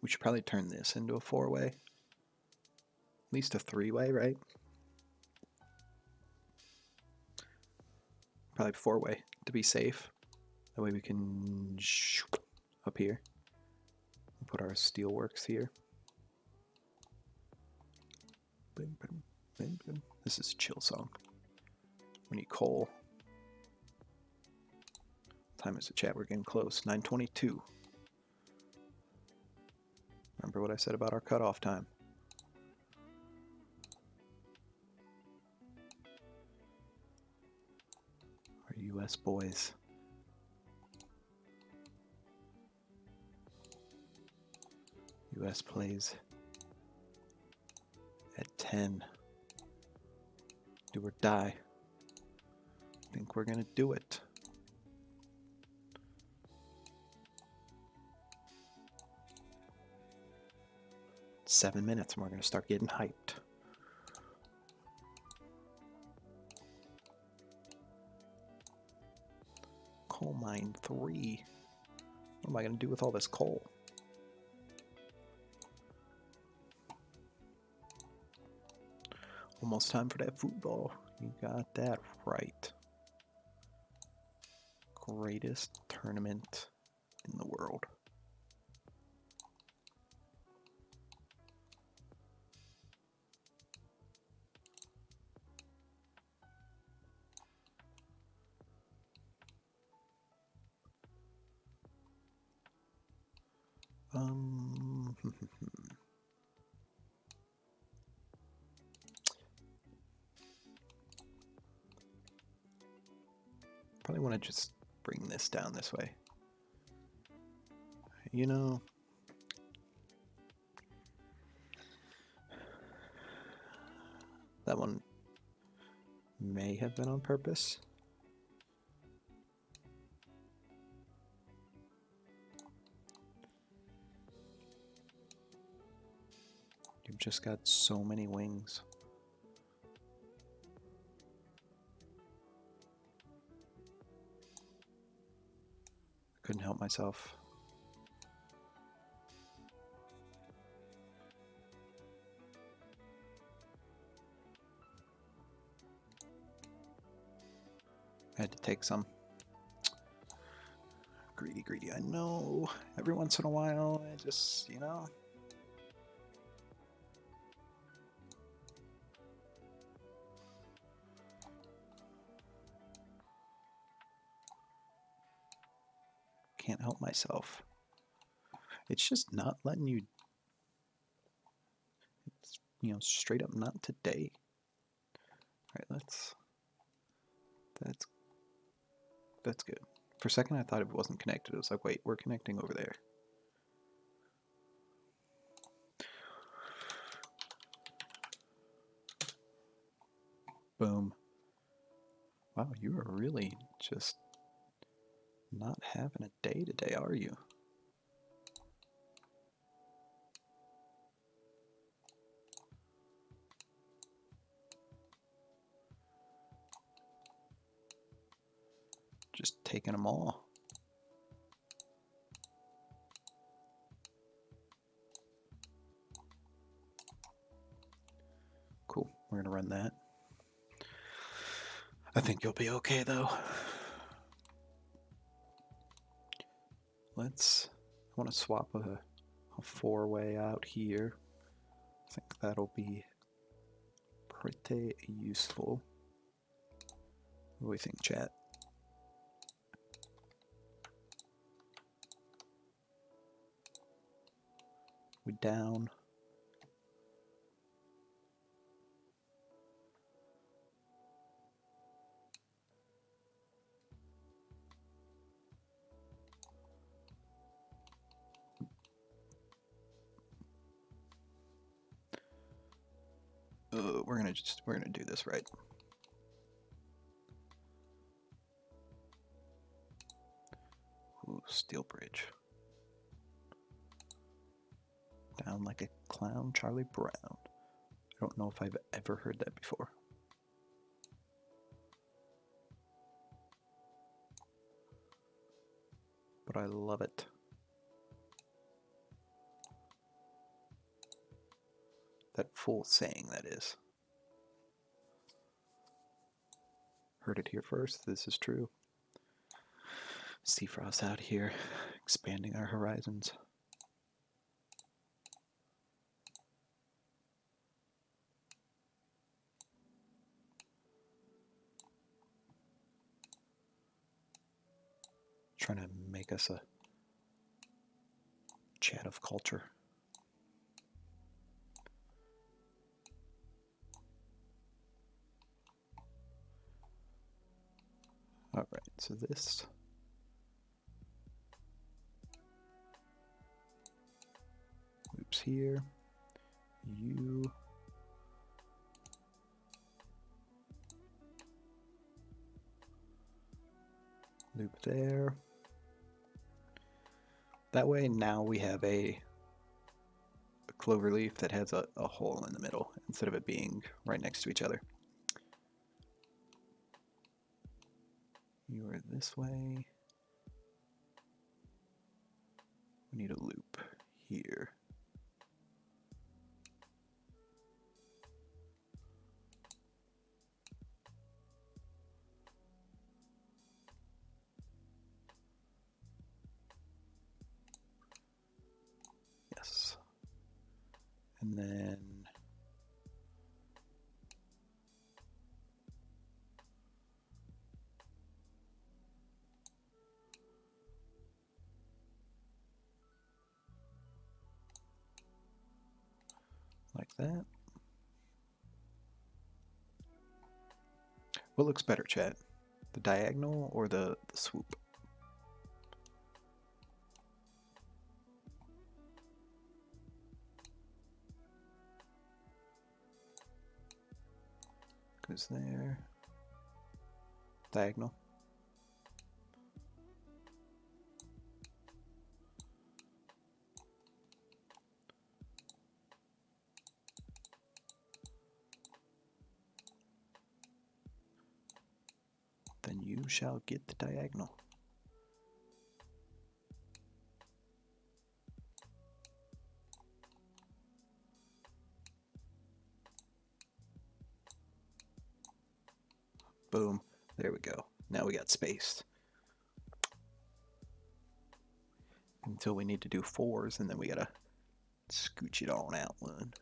We should probably turn this into a 4-way. At least a 3-way, right? Probably 4-way to be safe. That way we can shoot up here. Put our steelworks here. This is a chill song. We need coal. Time is the chat. We're getting close. 9:22. Remember what I said about our cutoff time. Our U.S. boys. U.S. plays at 10. Do or die. I think we're going to do it. It's 7 minutes and we're going to start getting hyped. Coal mine 3. What am I going to do with all this coal? Almost time for that football. You got that right. Greatest tournament in the world. Probably want to just bring this down this way. You know, that one may have been on purpose. You've just got so many wings. I couldn't help myself. I had to take some. Greedy, greedy, I know. Every once in a while, I just, can't help myself. It's just not letting you, it's, straight up not today. Alright, that's good. For a second I thought it wasn't connected. It was like, wait, we're connecting over there. Boom. Wow, you are really just not having a day today, are you? Just taking them all. Cool, we're gonna run that. I think you'll be okay though. I want to swap a four-way out here. I think that'll be pretty useful. What do we think, chat? We down? We're gonna do this right. Ooh, steel bridge. Down like a clown, Charlie Brown. I don't know if I've ever heard that before. But I love it. That full saying, that is. Heard it here first. This is true. Seafrost out here, expanding our horizons. Trying to make us a chat of culture. Alright, so this loops here. You loop there. That way now we have a clover leaf that has a hole in the middle instead of it being right next to each other. You are this way. We need a loop here. Yes. And then like that. What looks better, chat? The diagonal or the swoop? Goes there. Diagonal. Then you shall get the diagonal. Boom. There we go. Now we got spaced. Until we need to do 4s, and then we gotta scooch it on out one.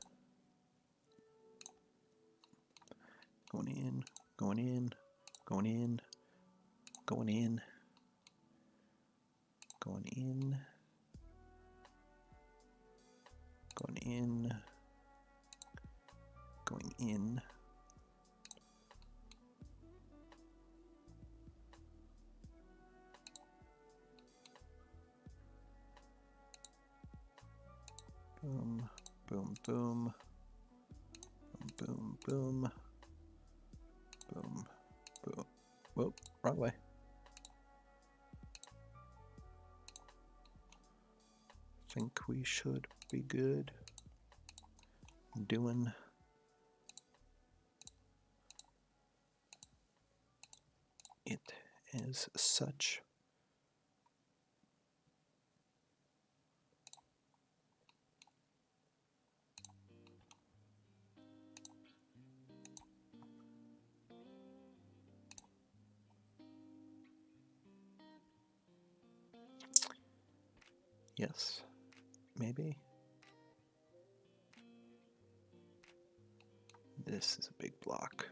Going in, going in, going in, going in, going in, going in, going in. Boom, boom, boom, boom, boom, boom, boom. Whoa, wrong way. Think we should be good. Doing it as such. Yes, maybe. This is a big block.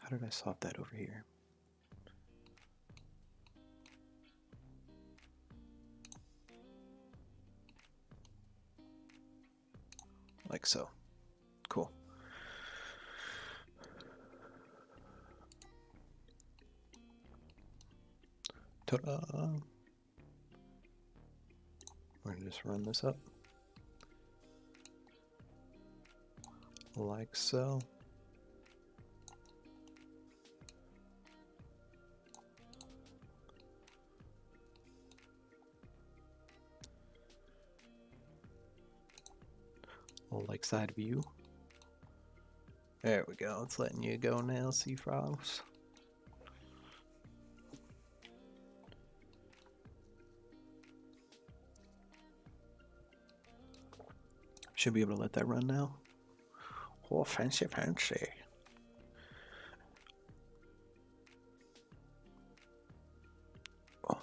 How did I solve that over here? Like so. Cool. Ta-da! We're gonna just run this up. Like so. Like side view. There we go. It's letting you go now, sea frogs. Should be able to let that run now. Oh, fancy, fancy. Oh.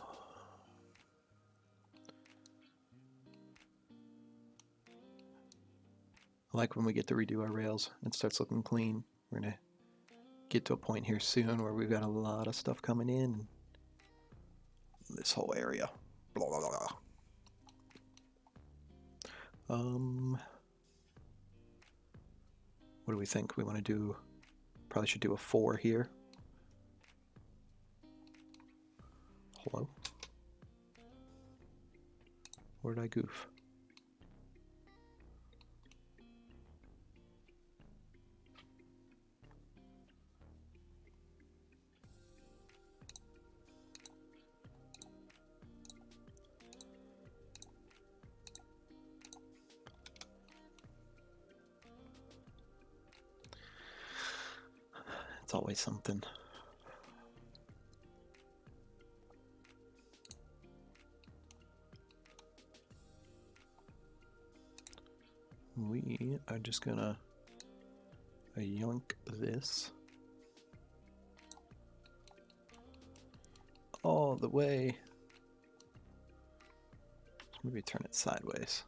I like when we get to redo our rails. It starts looking clean. We're gonna get to a point here soon where we've got a lot of stuff coming in. This whole area. Blah, blah, blah. What do we think? We want to do, probably should do a 4 here. Hello? Where did I goof? It's always something. We are just gonna yoink this all the way. Maybe turn it sideways.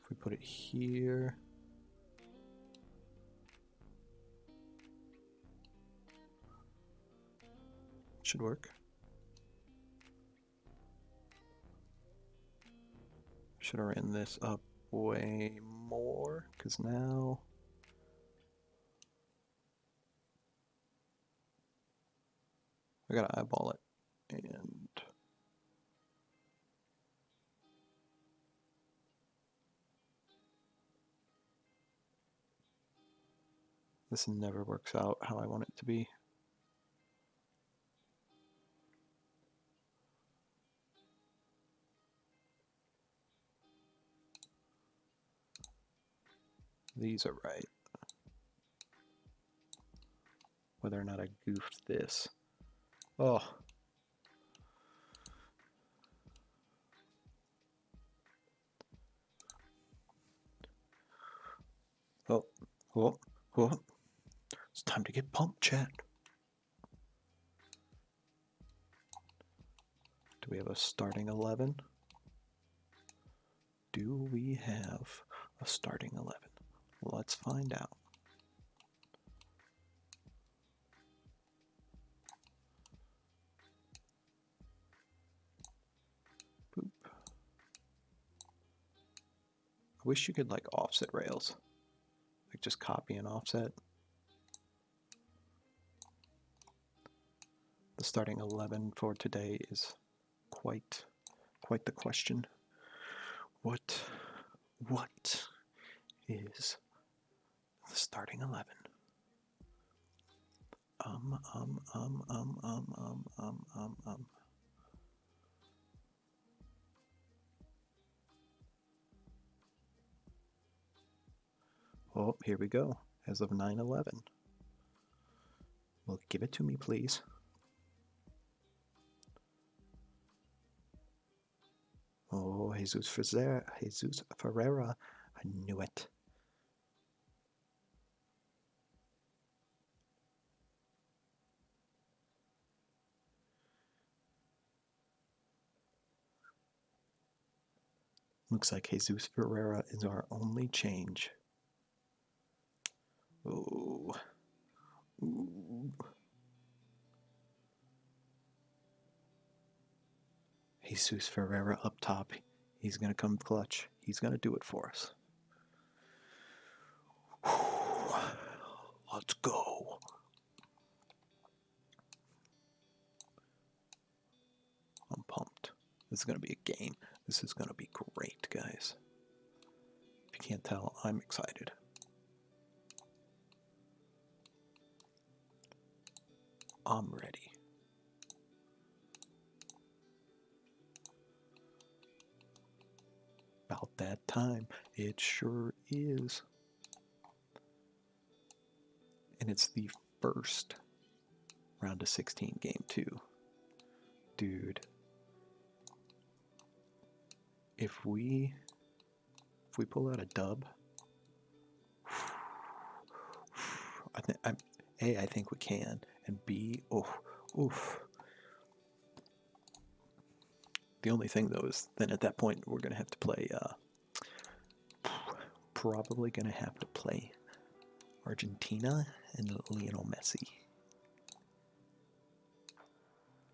If we put it here. Should work. Should have ran this up way more, because now I gotta eyeball it. And this never works out how I want it to be. These are right. Whether or not I goofed this. Oh. Oh. Oh. Oh. It's time to get pumped, chat. Do we have a starting 11? Do we have a starting 11? Let's find out. Boop. I wish you could like offset rails. Like just copy and offset. The starting 11 for today is quite the question. What is the starting 11? Um. Oh, here we go. As of 9/11. Well, give it to me, please. Oh, Jesus Ferreira. I knew it. Looks like Jesus Ferreira is our only change. Oh. Ooh. Jesus Ferreira up top. He's going to come clutch. He's going to do it for us. Let's go. I'm pumped. This is going to be a game. This is going to be great, guys. If you can't tell, I'm excited. I'm ready. About that time. It sure is. And it's the first round of 16 game 2. Dude. If we pull out a dub, I think we can, and B, oof. The only thing though is then at that point we're gonna have to play. Probably gonna have to play Argentina and Lionel Messi,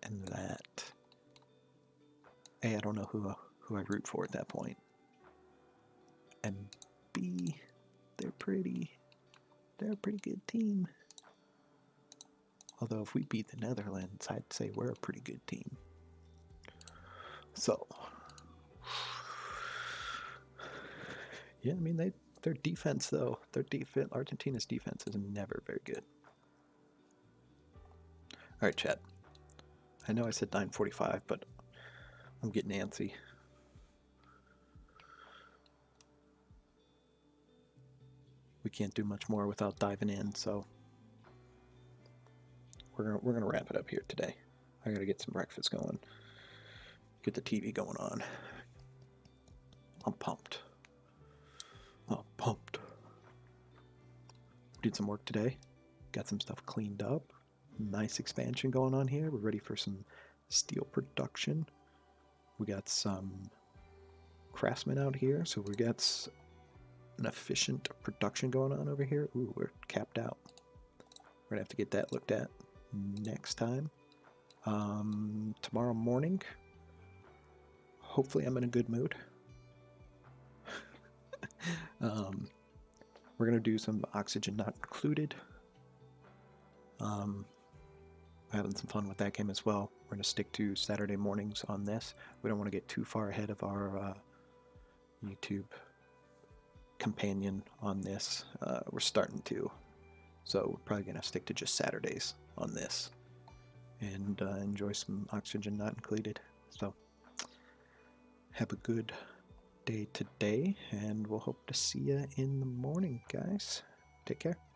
and that. A, I don't know who I root for at that point, and B, they're a pretty good team. Although if we beat the Netherlands, I'd say we're a pretty good team. So, yeah, I mean their defense though, Argentina's defense is never very good. All right, chat. I know I said 9:45, but I'm getting antsy. We can't do much more without diving in, so we're gonna wrap it up here today. I gotta get some breakfast going, get the TV going on. I'm pumped. Did some work today. Got some stuff cleaned up. Nice expansion going on here. We're ready for some steel production. We got some Craftsmen out here, so we got an efficient production going on over here. Ooh, we're capped out. We're gonna have to get that looked at next time. Tomorrow morning, hopefully I'm in a good mood. We're gonna do some oxygen not included. Having some fun with that game as well. We're gonna stick to Saturday mornings on this. We don't want to get too far ahead of our YouTube companion on this. We're starting to, so we're probably gonna stick to just Saturdays on this and enjoy some oxygen not included. So have a good day today, and we'll hope to see you in the morning, guys. Take care.